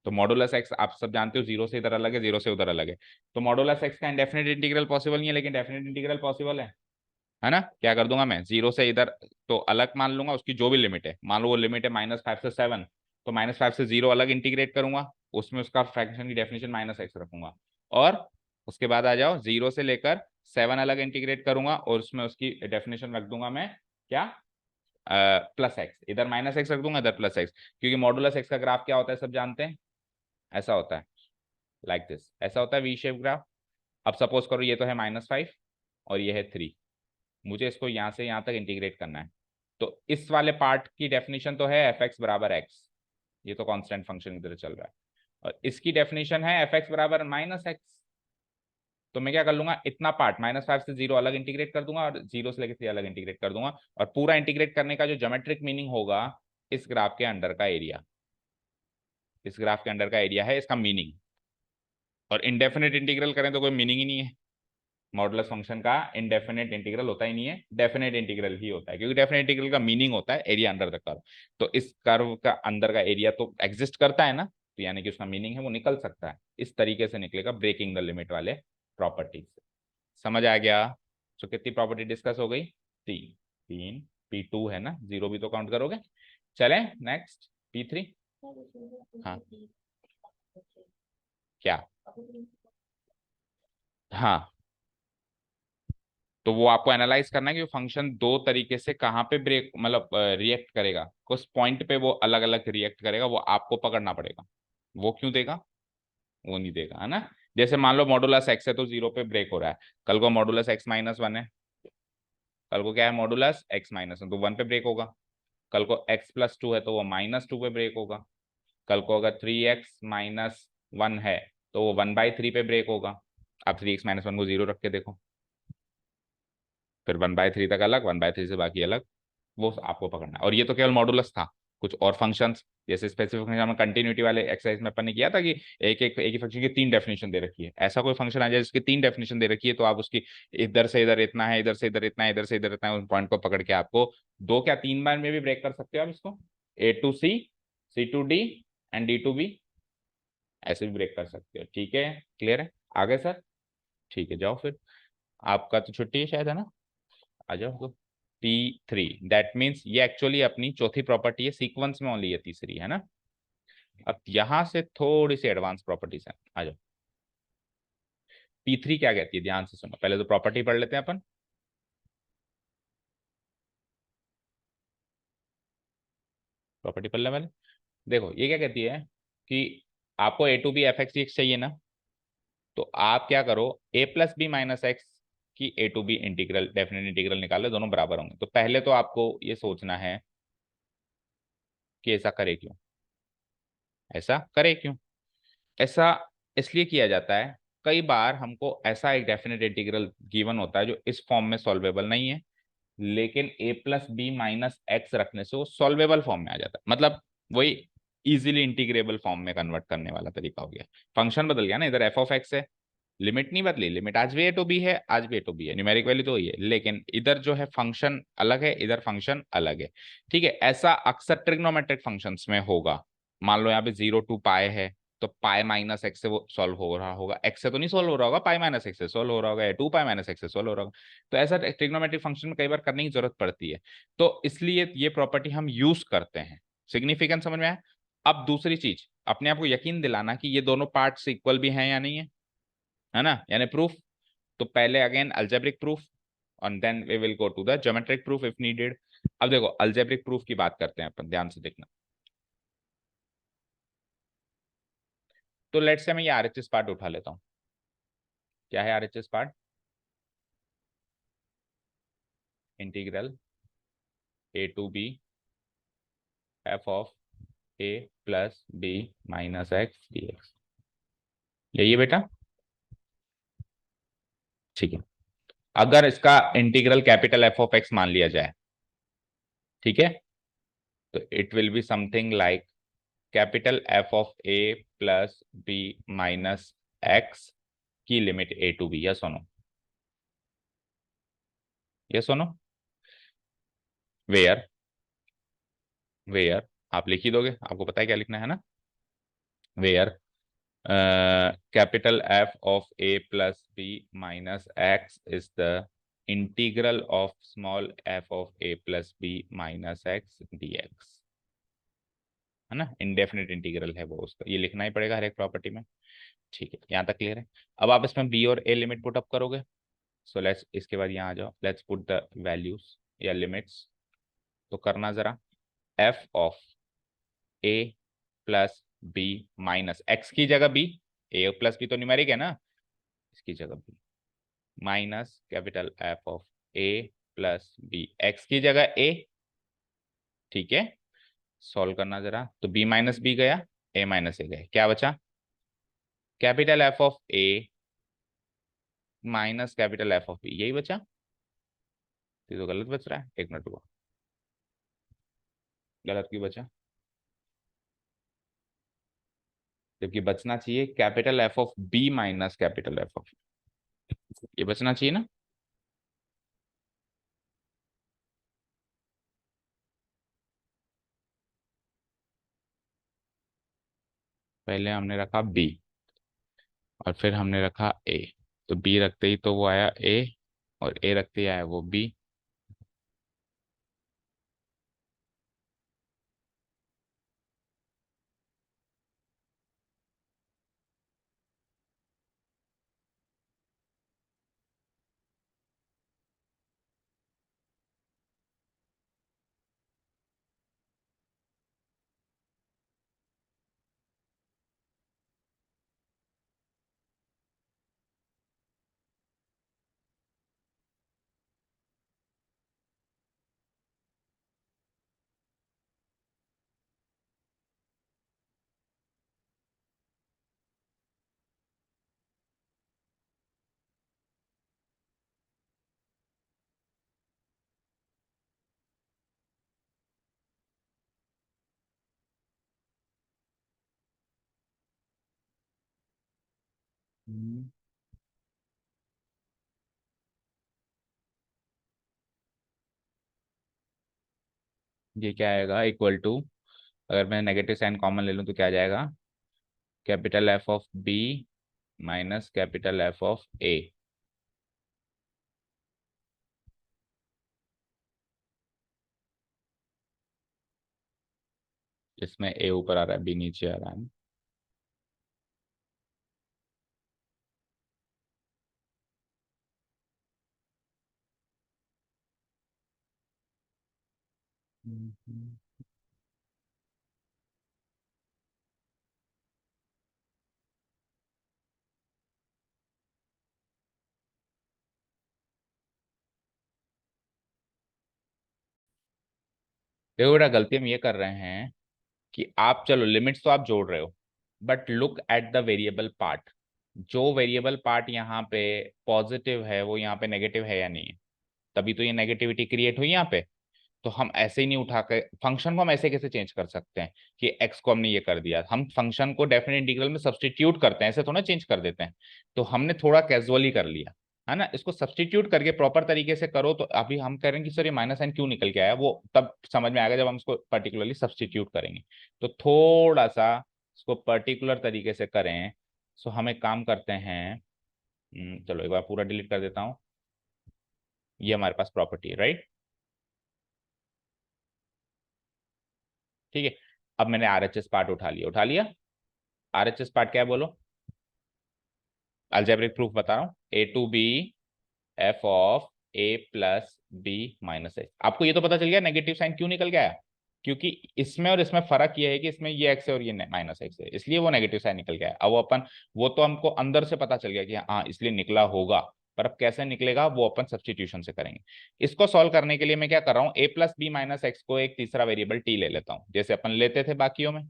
तो मॉडुलस एक्स आप सब जानते हो, जीरो से इधर अलग है, जीरो से उधर अलग है। तो मॉडुलस एक्स का इंडेफिनिट इंटीग्रल पॉसिबल नहीं है, लेकिन डेफिनेट इंटीग्रल पॉसिबल है ना। क्या कर दूंगा मैं, जीरो से इधर तो अलग मान लूंगा, उसकी जो भी लिमिट है, मान लो वो लिमिट है -5 से 7, तो -5 से 0 अलग इंटीग्रेट करूंगा, उसमें उसका फ्रैक्शन की डेफिनेशन -x रखूंगा। और उसके बाद आ जाओ, 0 से लेकर 7 अलग इंटीग्रेट करूंगा, और उसमें उसकी डेफिनेशन रख दूंगा मैं क्या, +x। इधर -x रख दूंगा, इधर +x, क्योंकि मॉडुलस एक्स का ग्राफ क्या होता है सब जानते हैं, ऐसा होता है, लाइक दिस, ऐसा होता है वी शेप ग्राफ। अब सपोज करो ये तो है -5 और ये है 3, मुझे इसको यहाँ से यहाँ तक इंटीग्रेट करना है। तो इस वाले पार्ट की डेफिनेशन तो है f(x = x), ये तो कांस्टेंट फंक्शन की तरह चल रहा है, और इसकी डेफिनेशन है f(x = -x)। तो मैं क्या कर लूंगा, इतना पार्ट -5 से 0 अलग इंटीग्रेट कर दूंगा, और 0 से लेकर 3 अलग इंटीग्रेट कर दूंगा, और पूरा इंटीग्रेट करने का जो ज्योमेट्रिक मीनिंग होगा, इस ग्राफ के अंडर का एरिया, इस ग्राफ के अंडर का एरिया है इसका मीनिंग। और इनडेफिनेट इंटीग्रल करें तो कोई मीनिंग ही नहीं है, मॉडुलस फंक्शन का इनडेफिनेट इंटीग्रल होता ही नहीं है, डेफिनेट इंटीग्रल ही होता है, क्योंकि डेफिनेट इंटीग्रल का मीनिंग होता है एरिया अंडर द कर्व। तो इस कर्व का अंदर का एरिया तो एग्जिस्ट करता है ना, तो यानी कि उसका मीनिंग है वो निकल सकता है, इस तरीके से निकलेगा ब्रेकिंग द लिमिट वाले प्रॉपर्टी से। समझ आ गया? तो कितनी प्रॉपर्टी डिस्कस हो गई? तीन। तीन, P2 है ना, जीरो भी तो काउंट करोगे। चले नेक्स्ट, P3। हाँ, क्या? हाँ, तो वो आपको एनालाइज करना है कि फंक्शन दो तरीके से कहाँ पे ब्रेक, मतलब रिएक्ट करेगा, कुछ पॉइंट पे वो अलग अलग रिएक्ट करेगा, वो आपको पकड़ना पड़ेगा। वो क्यों देगा? वो नहीं देगा, है ना। जैसे मान लो मॉडुलस एक्स है तो 0 पे ब्रेक हो रहा है, कल को मॉडुलस x-1 है, कल को क्या है, मॉडुलस x-1, तो 1 पे ब्रेक होगा। कल को x+2 है तो वो -2 पे ब्रेक होगा। कल को अगर 3x-1 है तो वो 1/3 पे ब्रेक होगा। आप 3x-1 को 0 रख के देखो, फिर 1/3 तक अलग, 1/3 से बाकी अलग, वो आपको पकड़ना है। और ये तो केवल मॉडुलस था, कुछ और फंक्शंस जैसे स्पेसिफिक फंक्शन में कंटिन्यूटी वाले एक्सरसाइज में अपन ने किया था कि एक ही फंक्शन की 3 डेफिनेशन दे रखी है, ऐसा कोई फंक्शन आ जाए जिसकी 3 डेफिनेशन दे रखी है, तो आप उसकी इधर से इधर इतना है, इधर से इधर इतना है, इधर से इधर इतना है, उस पॉइंट को पकड़ के आपको 2 क्या 3 बार में भी ब्रेक कर सकते हो आप इसको, A to C, C to D and D to B, ऐसे भी ब्रेक कर सकते हो। ठीक है, क्लियर है? आगे सर? ठीक है, जाओ फिर, आपका तो छुट्टी है शायद, है ना, आ जाओ तो। P3 दैट मीन्स ये एक्चुअली अपनी चौथी प्रॉपर्टी है, सीक्वेंस में ओनली ये तीसरी है ना। अब यहां से थोड़ी सी एडवांस प्रॉपर्टीज है, आ जाओ। P3 क्या कहती है, ध्यान से सुनो, पहले तो प्रॉपर्टी पढ़ लेते हैं अपन। प्रॉपर्टी पढ़ ले पहले। देखो ये क्या कहती है कि आपको A to B f(x) चाहिए ना, तो आप क्या करो, A+B-x की A to B integral, definite integral निकालो, दोनों बराबर होंगे। तो पहले तो आपको ये सोचना है कि ऐसा करे क्यों, ऐसा करे क्यों। ऐसा इसलिए किया जाता है, कई बार हमको ऐसा एक डेफिनेट इंटीग्रल गिवन होता है जो इस फॉर्म में सॉल्वेबल नहीं है, लेकिन A+B-x रखने से वो सॉल्वेबल फॉर्म में आ जाता है, मतलब वही इजीली इंटीग्रेबल फॉर्म में कन्वर्ट करने वाला तरीका हो गया। फंक्शन बदल गया ना, इधर f(x) है, लिमिट नहीं बदली, लिमिट आज भी A to B है, आज भी A to B है, न्यूमेरिक वैल्यू तो वही है, लेकिन इधर जो है फंक्शन अलग है, इधर फंक्शन अलग है। ठीक है, ऐसा अक्सर ट्रिग्नोमेट्रिक फंक्शंस में होगा। मान लो यहाँ पे 0 to π है, तो π-x से वो सॉल्व हो रहा होगा, x से तो नहीं सॉल्व हो रहा होगा, π-x से सॉल्व हो रहा होगा, या 2π-x से सॉल्व हो रहा होगा। तो ऐसा ट्रिग्नोमेट्रिक फंक्शन में कई बार करने की जरूरत पड़ती है, तो इसलिए ये प्रॉपर्टी हम यूज करते हैं। सिग्निफिकेंस समझ में आया? अब दूसरी चीज, अपने आप को यकीन दिलाना कि ये दोनों पार्ट्स इक्वल भी हैं या नहीं है ना, यानी प्रूफ। तो पहले अगेन अल्जेब्रिक प्रूफ, और then we will go to the geometric proof if needed. अब देखो अल्जेब्रिक प्रूफ की बात करते हैं अपन, ध्यान से देखना। तो लेट्स से मैं ये आरएचएस पार्ट उठा लेता हूँ। क्या है RHS part? Integral A to B f of A plus B minus x D X, यही है बेटा। ठीक है, अगर इसका integral capital F of X मान लिया जाए, ठीक है, तो it will be something like capital F of A plus B minus x की limit A to B, yes सुनो, ये सुनो, वेयर, वेयर आप लिख ही दोगे, आपको पता है क्या लिखना है ना, where capital F of A plus B minus x is the integral of small F of A plus B minus x D x, है ना, इंडेफिनिट इंटीग्रल है वो उसका, ये लिखना ही पड़ेगा हर एक प्रॉपर्टी में। ठीक है, यहाँ तक क्लियर है। अब आप इसमें बी और ए लिमिट पुट अप करोगे, सो लेट्स, इसके बाद यहाँ आ जाओ, लेट्स पुट द वैल्यूज या लिमिट्स, तो करना जरा, f of A plus B minus x की जगह बी, ए प्लस बी तो न्यूमेरिक है ना, इसकी जगह b minus capital F of A plus b x की जगह ए, ठीक है, सॉल्व करना जरा, तो बी माइनस बी गया, ए माइनस ए गए, क्या बचा, capital F of A minus capital F of b, यही बचा, ये तो गलत बच रहा है, एक मिनट रुको, गलत क्यों बचा, जबकि बचना चाहिए capital F of B minus capital F of, ये बचना चाहिए ना। पहले हमने रखा बी और फिर हमने रखा ए, तो बी रखते ही तो वो आया ए, और ए रखते ही आया वो बी। हम्म, ये क्या आएगा, इक्वल टू, अगर मैं नेगेटिव साइन कॉमन ले लूं तो क्या आ जाएगा, capital F of B minus capital F of A, इसमें ए ऊपर आ रहा है बी नीचे आ रहा है। हम्म। देखो बेटा, गलती हम ये कर रहे हैं कि आप चलो लिमिट्स तो आप जोड़ रहे हो, but look at the variable part, जो वेरिएबल पार्ट यहाँ पे पॉजिटिव है वो यहाँ पे नेगेटिव है या नहीं है, तभी तो ये नेगेटिविटी क्रिएट हुई यहाँ पे। तो हम ऐसे ही नहीं उठा के फंक्शन को हम ऐसे कैसे चेंज कर सकते हैं कि एक्स को हमने ये कर दिया, हम फंक्शन को डेफिनेट इंटीग्रल में सब्सटीट्यूट करते हैं, ऐसे थोड़ा चेंज कर देते हैं, तो हमने थोड़ा कैजुअली कर लिया, है ना, इसको सब्सटीट्यूट करके प्रॉपर तरीके से करो, तो अभी हम कह रहे हैं कि सर ये माइनस साइन क्यों निकल के आया, वो तब समझ में आएगा जब हम इसको पर्टिकुलरली सब्सटीट्यूट करेंगे, तो थोड़ा सा इसको पर्टिकुलर तरीके से करें। सो हम एक काम करते हैं, चलो एक बार पूरा डिलीट कर देता हूँ, ये हमारे पास प्रॉपर्टी है, राइट, ठीक है। अब मैंने आरएचएस पार्ट उठा लिया, उठा लिया, आरएचएस पार्ट क्या है बोलो, अलजेब्रिक प्रूफ बता रहा हूँ, A to B F of A plus B minus X, आपको ये तो पता चल गया नेगेटिव साइन क्यों निकल गया, क्योंकि इसमें और इसमें फर्क ये है कि इसमें ये एक्स है और ये माइनस एक्स है, इसलिए वो नेगेटिव साइन निकल गया है। अब वो अपन, वो तो हमको अंदर से पता चल गया कि हाँ इसलिए निकला होगा, पर अब कैसे निकलेगा वो अपन सब्स्टिट्यूशन से करेंगे। इसको सॉल्व करने के लिए मैं क्या कर रहा हूँ, a plus B minus x को एक तीसरा वेरिएबल t ले लेता हूँ, जैसे अपन लेते थे बाकियों में।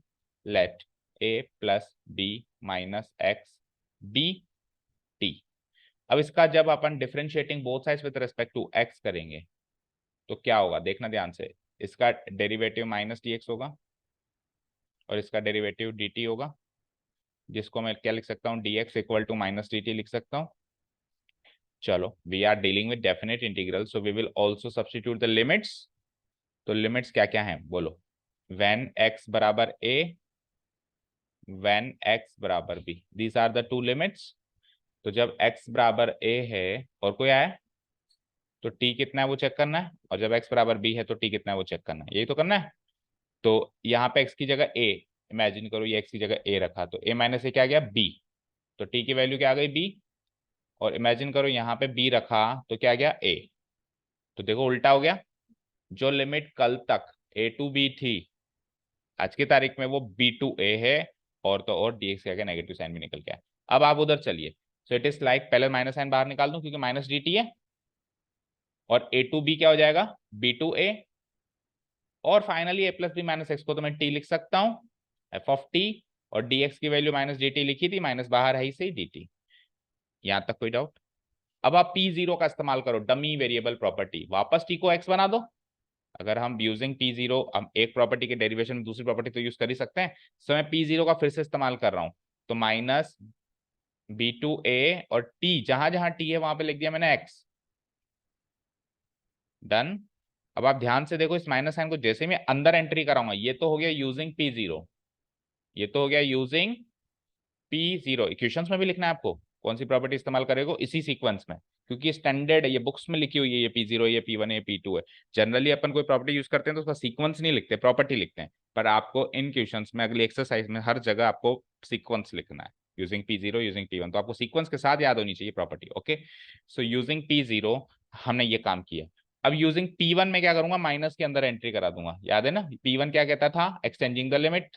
Let a plus B minus X be t। अब इसका जब अपन differentiating both sides with respect to x करेंगे तो क्या होगा, देखना ध्यान से। इसका डेरिवेटिव माइनस dx होगा और इसका डेरिवेटिव dt होगा, जिसको मैं क्या लिख सकता हूँ, dx equal to minus dt लिख सकता हूँ। चलो, we are dealing with definite integral, so we will also substitute the limits. तो लिमिट्स क्या क्या हैं बोलो। व्हेन x बराबर a, व्हेन x बराबर b, these are the two limits. तो जब x बराबर a है और कोई आया तो t कितना है वो चेक करना है, और जब x बराबर b है तो t कितना है वो चेक करना है, यही तो करना है। तो यहाँ पे x की जगह a, इमेजिन करो ये x की जगह a रखा, तो a माइनस a क्या आ गया b, तो t की वैल्यू क्या आ गई b। और इमेजिन करो यहाँ पे b रखा तो क्या आ गया a। तो देखो उल्टा हो गया, जो लिमिट कल तक a टू b थी, आज की तारीख में वो b टू a है, और तो और dx क्या, नेगेटिव साइन भी निकल गया। अब आप उधर चलिए, सो इट इज लाइक, पहले माइनस साइन बाहर निकाल दूं क्योंकि माइनस dt है, और a टू b क्या हो जाएगा, b टू a, और फाइनली a plus B minus x को तो मैं t लिख सकता हूं, f ऑफ t, और dx की वैल्यू माइनस dt लिखी थी, माइनस बाहर है ही सही dt। यहां तक कोई डाउट। अब आप p0 का इस्तेमाल करो, डमी वेरिएबल प्रॉपर्टी, वापस t को x बना दो। अगर हम यूजिंग p0, हम एक प्रॉपर्टी के डेरिवेशन में दूसरी प्रॉपर्टी तो यूज कर ही सकते हैं, सो मैं p0 का फिर से इस्तेमाल कर रहा हूं। तो माइनस b टू a, और t जहां जहां t है वहां पे लिख दिया मैंने x। डन। अब आप ध्यान से देखो, इस माइनस साइन को जैसे मैं अंदर एंट्री कराऊंगा, ये तो हो गया यूजिंग p0, ये तो हो गया यूजिंग p0। इक्वेशंस में भी लिखना है आपको कौन सी प्रॉपर्टी इस्तेमाल करेगा इसी सीक्वेंस में, क्योंकि स्टैंडर्ड है, ये बुक्स में लिखी हुई है, ये p0 ये p1 ये p2 है। जनरली अपन कोई प्रॉपर्टी यूज करते हैं तो उसका सीक्वेंस नहीं लिखते, प्रॉपर्टी लिखते हैं, पर आपको इन क्वेश्चंस में अगली एक्सरसाइज में हर जगह आपको सीक्वेंस लिखना है, यूजिंग p0 यूजिंग p1, तो आपको सीक्वेंस के साथ याद होनी चाहिए property. Okay, so using p0 हमने ये काम किया। अब यूजिंग p1 में क्या करूंगा, माइनस के अंदर एंट्री करा दूंगा, याद है ना p1 क्या कहता था, एक्सचेंजिंग द लिमिट।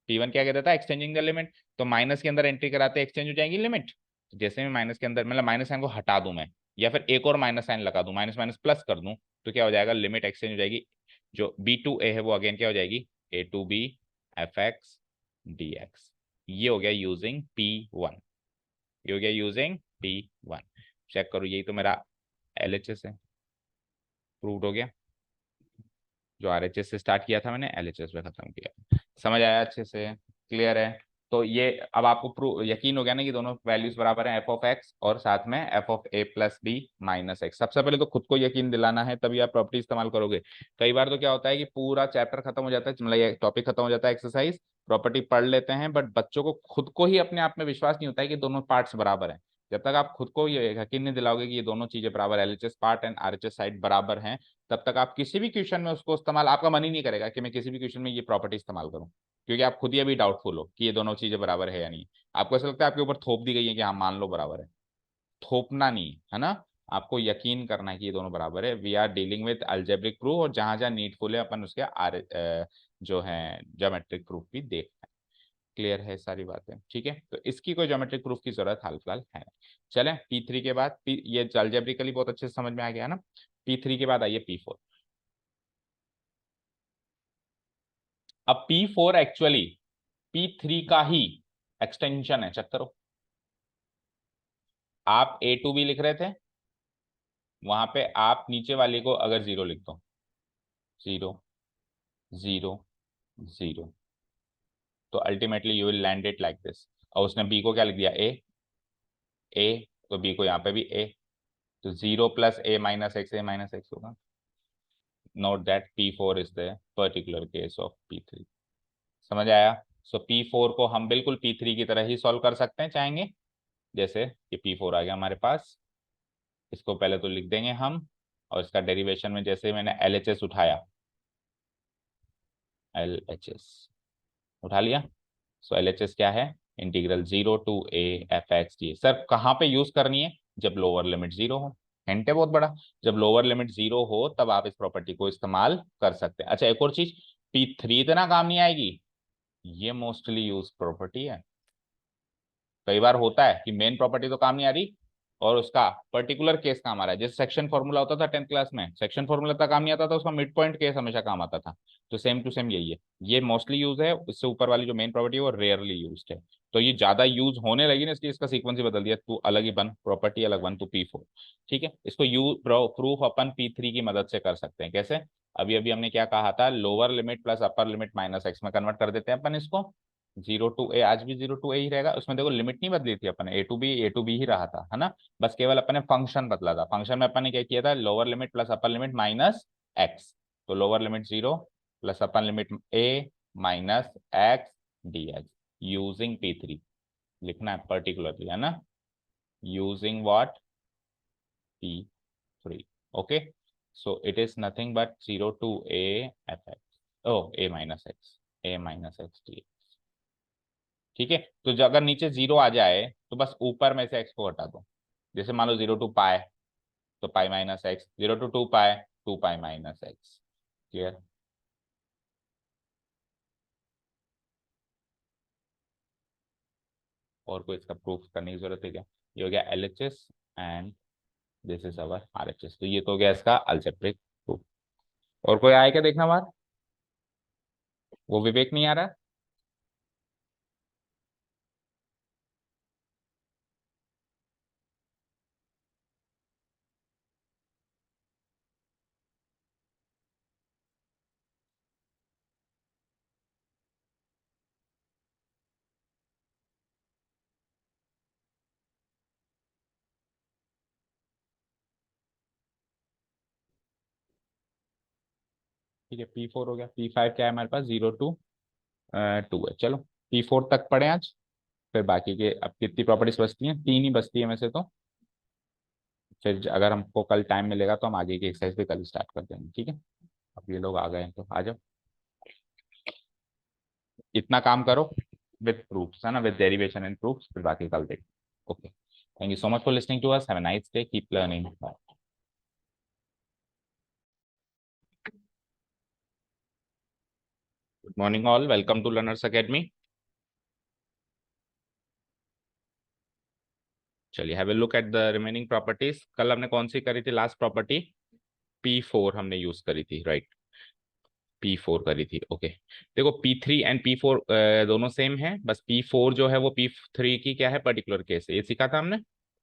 p1 क्या कहता था, एक्सचेंजिंग द लिमिट। तो माइनस के अंदर एंट्री कराते एक्सचेंज हो जाएगी लिमिट। तो जैसे मैं माइनस के अंदर, मतलब माइनस साइन को हटा दूं मैं, या फिर एक और माइनस साइन लगा दूं, माइनस माइनस प्लस कर दूं, तो क्या हो जाएगा, लिमिट एक्सचेंज हो जाएगी। जो b टू a है वो अगेन क्या हो जाएगी, a to b f x D x. ये हो गया यूजिंग p1, ये हो गया यूजिंग p1। चेक करो, यही तो मेरा LHS है, प्रूव्ड हो गया। जो RHS से स्टार्ट किया था मैंने, LHS पे खत्म किया। समझ आया अच्छे से, क्लियर है। तो ये अब आपको प्रूव यकीन हो गया ना कि दोनों वैल्यूज बराबर हैं, एफ ऑफ एक्स और साथ में f of A plus B minus x. सबसे पहले तो खुद को यकीन दिलाना है, तभी आप प्रॉपर्टी इस्तेमाल करोगे। कई बार तो क्या होता है कि पूरा चैप्टर खत्म हो जाता है, मतलब ये टॉपिक खत्म हो जाता है, एक्सरसाइज प्रॉपर्टी पढ़ लेते हैं, बट बच्चों को खुद को ही अपने आप में विश्वास नहीं होता है कि दोनों पार्ट्स बराबर हैं। जब तक आप खुद को ये यकीन नहीं दिलाओगे कि ये दोनों चीजें बराबर, LHS part and RHS side बराबर हैं, तब तक आप किसी भी क्वेश्चन में उसको इस्तेमाल, आपका मन ही नहीं करेगा कि मैं किसी भी क्वेश्चन में ये प्रॉपर्टी इस्तेमाल करूं, क्योंकि आप खुद ही अभी डाउटफुल हो कि ये दोनों चीजें बराबर है या नहीं। आपको ऐसा लगता है आपके ऊपर थोप दी गई है कि हाँ मान लो बराबर है, थोपना नहीं है ना, आपको यकीन करना है कि ये दोनों बराबर है। We are dealing with algebraic proof, और जहां जहां नीडफुल है अपन उसके जो है ज्योमेट्रिक प्रूफ भी देख। क्लियर है सारी बातें, ठीक है। तो इसकी कोई ज्योमेट्रिक प्रूफ की जरूरत हाल फिलहाल है नहीं। चलें P3 के बाद, ये अलजेब्रिकली बहुत अच्छे से समझ में आ गया ना। P3 के बाद आइए P4। अब P4 एक्चुअली P3 का ही एक्सटेंशन है, चेक करो। आप A टू B लिख रहे थे, वहां पे आप नीचे वाली को अगर जीरो लिख दो, जीरो जीरो जीरो, तो ultimately you will land it like this. और उसने B को क्या लिख दिया, A, तो B को यहाँ पे भी A, तो 0 plus A minus X, A minus X होगा। Note that P4 is the particular case of P3। समझ आया। सो P4 को हम बिल्कुल P3 की तरह ही सॉल्व कर सकते हैं चाहेंगे। जैसे ये P4 आ गया हमारे पास, इसको पहले तो लिख देंगे हम, और इसका डेरिवेशन में जैसे मैंने LHS उठाया, LHS उठा लिया। सो LHS क्या है, integral 0 to a f x d. Sir कहाँ पे यूज करनी है, जब लोअर लिमिट 0 हो। हिंट है बहुत बड़ा, जब लोअर लिमिट 0 हो तब आप इस प्रॉपर्टी को इस्तेमाल कर सकते हैं। अच्छा एक और चीज, P3 इतना काम नहीं आएगी, ये मोस्टली यूज प्रॉपर्टी है। कई बार होता है कि मेन प्रॉपर्टी तो काम नहीं आ रही, और उसका पर्टिकुलर केस काम आ रहा है। जैसे सेक्शन फॉर्मूला होता था 10th क्लास में, सेक्शन फॉर्मूला तक काम नहीं आता था, उसका मिड पॉइंट केस हमेशा काम आता था। तो सेम टू सेम यही है, ये मोस्टली यूज है, इससे ऊपर वाली जो मेन प्रॉपर्टी है वो रेयरली यूज्ड है। तो ये ज्यादा यूज होने लगी ना, इसलिए इसका सीक्वेंस ही बदल दिया, तू अलग ही बन, प्रॉपर्टी अलग बन, तू P4। ठीक है, इसको यू प्रूफ अपन P3 की मदद से कर सकते हैं। कैसे? अभी अभी हमने क्या कहा था, lower limit plus upper limit minus x में कन्वर्ट कर देते हैं अपन इसको। 0 to a, आज भी 0 to a ही रहेगा, उसमें देखो लिमिट नहीं बदली थी अपन, a to b ही रहा था, है ना। बस केवल अपन ने फंक्शन बदला था। फंक्शन में अपन ने क्या किया था, lower limit plus upper limit minus X. तो lower limit 0 plus upper limit a minus X dx using P3 लिखना है पर्टिकुलरली, है ना, using what, P3। Okay, so it is nothing but 0 to a fx, oh a minus x dx। ठीक है, तो जो अगर नीचे 0 आ जाए तो बस ऊपर में से x को हटा दो। जैसे मान लो 0 to पाई, तो pi minus x, 0 to 2 pi, 2 pi minus x. Clear? और कोई इसका प्रूफ करने की जरूरत है क्या? ये हो गया LHS and this is our RHS। तो ये तो हो गया इसका अल्जेब्रिक प्रूफ। और कोई आए क्या देखना बात? वो विवेक नहीं आ रहा? ठीक है, P4 हो गया। P5 क्या है हमारे पास, 0 to 2 है। चलो P4 तक पढ़े आज, फिर बाकी के अब कितनी प्रॉपर्टीज बचती हैं, 3 ही बचती है वैसे तो। फिर अगर हमको कल टाइम मिलेगा तो हम आगे की एक्सरसाइज भी कल स्टार्ट कर देंगे। ठीक है, अब ये लोग आ गए हैं तो आ जाओ, इतना काम करो विद प्रूफ्स, है ना, विद डेरिवेशन एंड प्रूफ्स, फिर बाकी कल देखें। Okay, thank you so much for listening to us, have a nice day, keep learning, bye. Good morning all, welcome to learners academy. चलिए have a look at the remaining properties. कल हमने कौन सी करी थी लास्ट प्रॉपर्टी? P4 हमने यूज करी थी, राइट, P4 करी थी। ओके, देखो P3 एंड P4 दोनों सेम है, बस P4 जो है वो P3 की क्या है, पर्टिकुलर केस है, ये सीखा था हमने।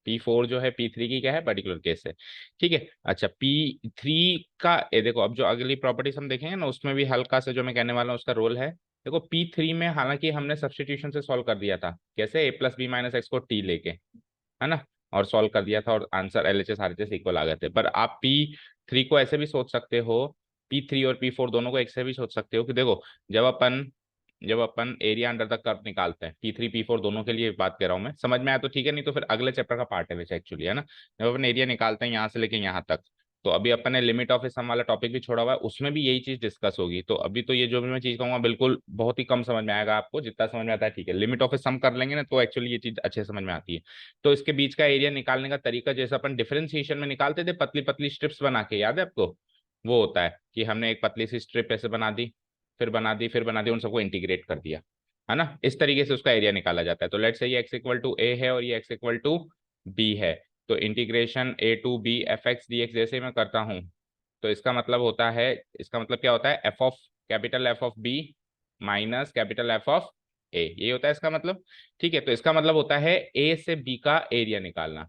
P4 जो है P3 की क्या है, पर्टिकुलर केस है। ठीक है, अच्छा P3 का ये देखो, अब जो अगली प्रॉपर्टीज हम देखेंगे ना, उसमें भी हल्का सा जो मैं कहने वाला हूँ उसका रोल है। देखो P3 में हालांकि हमने सब्सटीट्यूशन से सॉल्व कर दिया था, कैसे, a+b-x को t लेके, है ना, और सॉल्व कर दिया था, और आंसर LHS RHS इक्वल आ गए थे। पर आप P3 को ऐसे भी सोच सकते हो, P3 और P4 दोनों को एक से भी सोच सकते हो कि देखो, जब अपन जब अपन एरिया अंडर द कर्व निकालते हैं, P3 P4 दोनों के लिए बात कर रहा हूं मैं, समझ में आया तो ठीक है, नहीं तो फिर अगले चैप्टर का पार्ट है वैसे एक्चुअली, है ना। जब अपन एरिया निकालते हैं यहाँ से लेके यहाँ तक, तो अभी अपन ने लिमिट ऑफ सम वाला टॉपिक भी छोड़ा हुआ है, उसमें भी यही चीज डिस्कस होगी। तो अभी तो ये जो भी मैं चीज कहूंगा बिल्कुल बहुत ही कम समझ में आएगा आपको, जितना समझ में आता है ठीक है, लिमिट ऑफ सम कर लेंगे ना तो एक्चुअली ये चीज अच्छे समझ में आती है। तो इसके बीच का एरिया निकालने का तरीका जैसे अपन डिफरेंशिएशन में निकालते थे, पतली पतली स्ट्रिप्स बना के, याद है आपको? वो होता है कि हमने एक पतली सी स्ट्रिप ऐसे बना दी, फिर बना दी, उन सबको इंटीग्रेट कर दिया, है ना, इस तरीके से उसका एरिया निकाला जाता है। तो लेट्स से ये x=a है और ये x=b है, तो integration a to b f(x) dx जैसे ही मैं करता हूँ, तो इसका मतलब होता है, इसका मतलब क्या होता है, capital F of b minus capital F of a, ये होता है इसका मतलब। ठीक है, तो इसका मतलब होता है a से b का एरिया निकालना।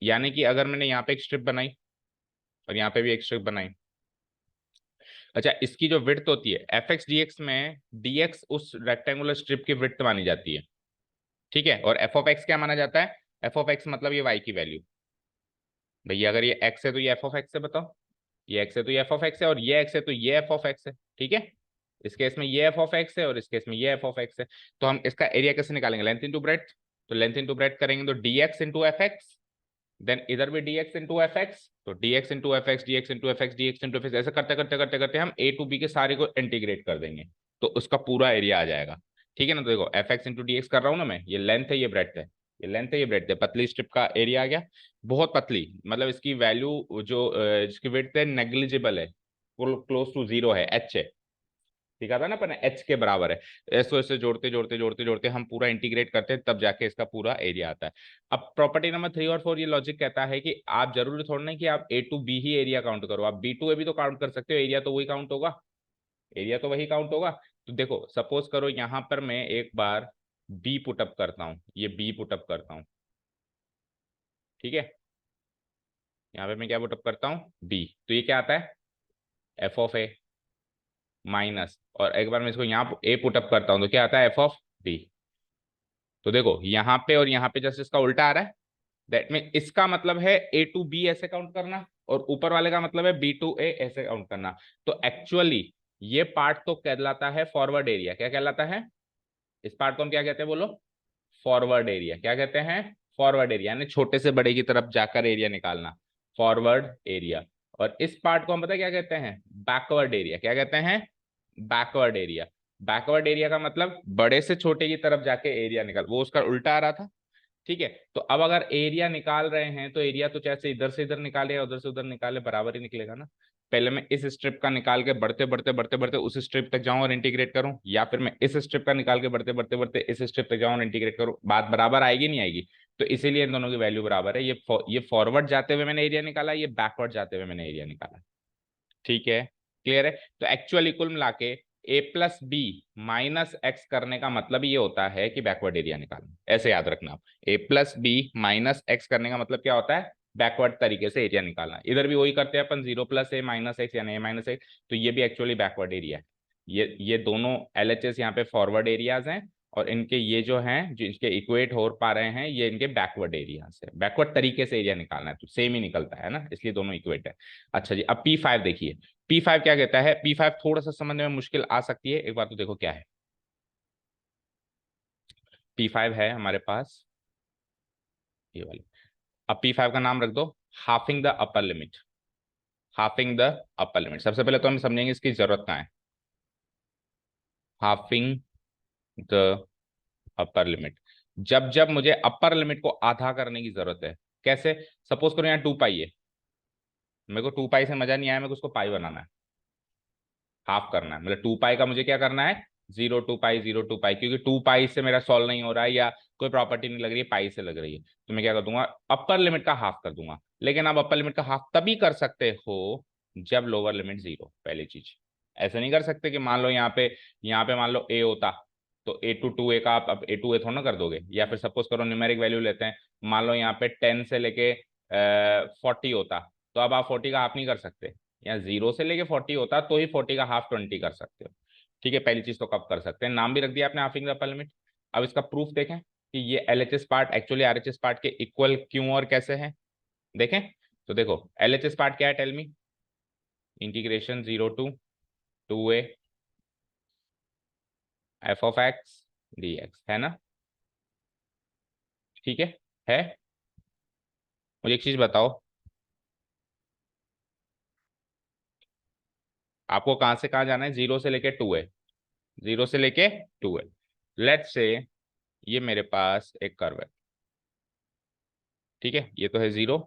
यानी कि अगर मैंने यहाँ पे एक स्ट्रिप बनाई और यहाँ पे भी एक स्ट्रिप बनाई, अच्छा इसकी जो विड्थ होती है f(x) dx में, dx उस रेक्टेंगुलर स्ट्रिप की विड्थ मानी जाती है। ठीक है, और f(x) क्या माना जाता है, f(x) मतलब ये y की वैल्यू। भैया अगर ये x है तो ये f(x) है, बताओ, ये x है तो ये f(x) है, और ये x है तो ये f(x) है। ठीक है, इस केस में ये f(x) है और इस केस में ये f(x) है। तो हम इसका एरिया कैसे निकालेंगे, लेंथ इंटू ब्रेड्थ। तो लेंथ इंटू ब्रेड्थ करेंगे तो dx इंटू f(x), देन इधर भी dx इंटू f(x), तो dx into f(x), dx into f(x), dx into f(x), ऐसे करते करते करते करते हम a टू b के सारे को इंटीग्रेट कर देंगे, तो उसका पूरा एरिया आ जाएगा। ठीक है ना, तो देखो f(x) इंटू dx कर रहा हूँ ना मैं, ये लेंथ है, ये ब्रेड्थ है, ये लेंथ है, ये ब्रेड्थ है, पतली स्ट्रिप का एरिया आ गया। बहुत पतली मतलब इसकी वैल्यू जो इसकी विड्थ है नेग्लिजिबल है, क्लोज टू जीरो है, h है। लिखा था ना अपन एच के बराबर है। एस को इससे जोड़ते जोड़ते जोड़ते जोड़ते हम पूरा इंटीग्रेट करते हैं, तब जाके इसका पूरा एरिया आता है। अब प्रॉपर्टी नंबर 3 और 4 ये लॉजिक कहता है कि आप जरूरी थोड़ा नहीं कि आप ए टू बी ही एरिया काउंट करो, आप बी टू ए भी तो काउंट कर सकते हो, एरिया तो वही काउंट होगा, एरिया तो वही काउंट होगा। तो देखो सपोज करो यहां पर मैं एक बार बी पुटअप करता हूं, ये बी पुटअप करता हूं, ठीक है, यहाँ पे मैं क्या पुटअप करता हूँ बी, तो ये क्या आता है एफ ऑफ ए माइनस, और एक बार मैं इसको यहाँ ए पुटअप करता हूँ तो क्या आता है एफ ऑफ बी। तो देखो यहाँ पे और यहाँ पे जस्ट इसका उल्टा आ रहा है, दैट मीन इसका मतलब है ए टू बी ऐसे काउंट करना, और ऊपर वाले का मतलब है बी टू ए ऐसे काउंट करना। तो एक्चुअली ये पार्ट तो कहलाता है फॉरवर्ड एरिया। क्या कहलाता है इस पार्ट को हम क्या कहते हैं बोलो, फॉरवर्ड एरिया। क्या कहते हैं फॉरवर्ड एरिया, यानी छोटे से बड़े की तरफ जाकर एरिया निकालना, फॉरवर्ड एरिया। और इस पार्ट को हम पता क्या कहते हैं बैकवर्ड एरिया। क्या कहते हैं बैकवर्ड एरिया। बैकवर्ड एरिया का मतलब बड़े से छोटे की तरफ जाके एरिया निकाल, वो उसका उल्टा आ रहा था, ठीक है। तो अब अगर एरिया निकाल रहे हैं तो एरिया तो जैसे इधर से इधर निकाले या उधर से उधर निकाले बराबर ही निकलेगा ना। पहले मैं इस स्ट्रिप का निकाल के बढ़ते बढ़ते बढ़ते बढ़ते उस स्ट्रिप तक जाऊं और इंटीग्रेट करूं, या फिर मैं इस स्ट्रिप का निकाल के बढ़ते बढ़ते बढ़ते इस स्ट्रिप तक जाऊं और इंटीग्रेट करूं, बात बराबर आएगी नहीं आएगी। तो इसीलिए इन दोनों की वैल्यू बराबर है। ये फॉरवर्ड जाते हुए मैंने एरिया निकाला, ये बैकवर्ड जाते हुए मैंने एरिया निकाला, ठीक है, क्लियर है। तो एक्चुअली कुल मिला के ए प्लस बी माइनस एक्स करने का मतलब ये होता है कि बैकवर्ड एरिया निकालना, ऐसे याद रखना आप। ए प्लस बी माइनस एक्स करने का मतलब क्या होता है बैकवर्ड तरीके से एरिया निकालना। इधर भी वही करते हैं अपन, जीरो प्लस ए माइनस एक्स यानी ए माइनस एक्स, तो ये भी एक्चुअली बैकवर्ड एरिया है। ये दोनों एल एच एस यहाँ पे फॉरवर्ड एरियाज हैं, और इनके ये जो हैं जो इसके इक्वेट हो पा रहे हैं ये इनके बैकवर्ड एरियाज है। बैकवर्ड तरीके से एरिया निकालना है तो सेम ही निकलता है ना, इसलिए दोनों इक्वेट है। अच्छा जी, अब P5 देखिए, P5 क्या कहता है। P5 थोड़ा सा समझने में मुश्किल आ सकती है, एक बार तो देखो क्या है। P5 है हमारे पास ये वाली। अब P5 का नाम रख दो halving the upper limit. Halving the upper limit, सबसे पहले तो हम समझेंगे इसकी जरूरत कहाँ है। हाफिंग द अपर लिमिट, जब जब मुझे अपर लिमिट को आधा करने की जरूरत है। कैसे, सपोज करो यहाँ 2 पाई है, मेरे को 2 पाई से मजा नहीं आया, मेरे को उसको पाई बनाना है, हाफ करना है। मतलब 2 पाई का मुझे क्या करना है, 0 2 पाई 0 2 पाई, क्योंकि 2 पाई से मेरा सॉल्व नहीं हो रहा है या कोई प्रॉपर्टी नहीं लग रही है, पाई से लग रही है, तो मैं क्या कर दूंगा अपर लिमिट का हाफ कर दूंगा। लेकिन आप अपर लिमिट का हाफ तभी कर सकते हो जब लोअर लिमिट 0, पहली चीज। ऐसे नहीं कर सकते कि मान लो यहाँ पे मान लो ए होता, तो A to 2A का आप अब A to A थोड़ा ना कर दोगे। या फिर सपोज करो न्यूमेरिक वैल्यू लेते हैं, मान लो यहाँ पे 10 से लेके 40 होता, तो अब आप 40 का हाफ नहीं कर सकते। या 0 से लेके 40 होता तो ही 40 का हाफ 20 कर सकते हो, ठीक है। पहली चीज तो कब कर सकते हैं, नाम भी रख दिया आपने हाफिंग द अपर लिमिट। अब इसका प्रूफ देखें कि ये LHS part actually RHS part के इक्वल क्यों और कैसे है, देखें। तो देखो LHS पार्ट क्या है, tell me. Integration 0 to 2A f(x) dx है ना, ठीक है। मुझे एक चीज बताओ, आपको कहां से कहां जाना है, 0 से लेके 2A, 0 से लेके 2A। लेट्स से ये मेरे पास एक कर्व है, ठीक है, ये तो है 0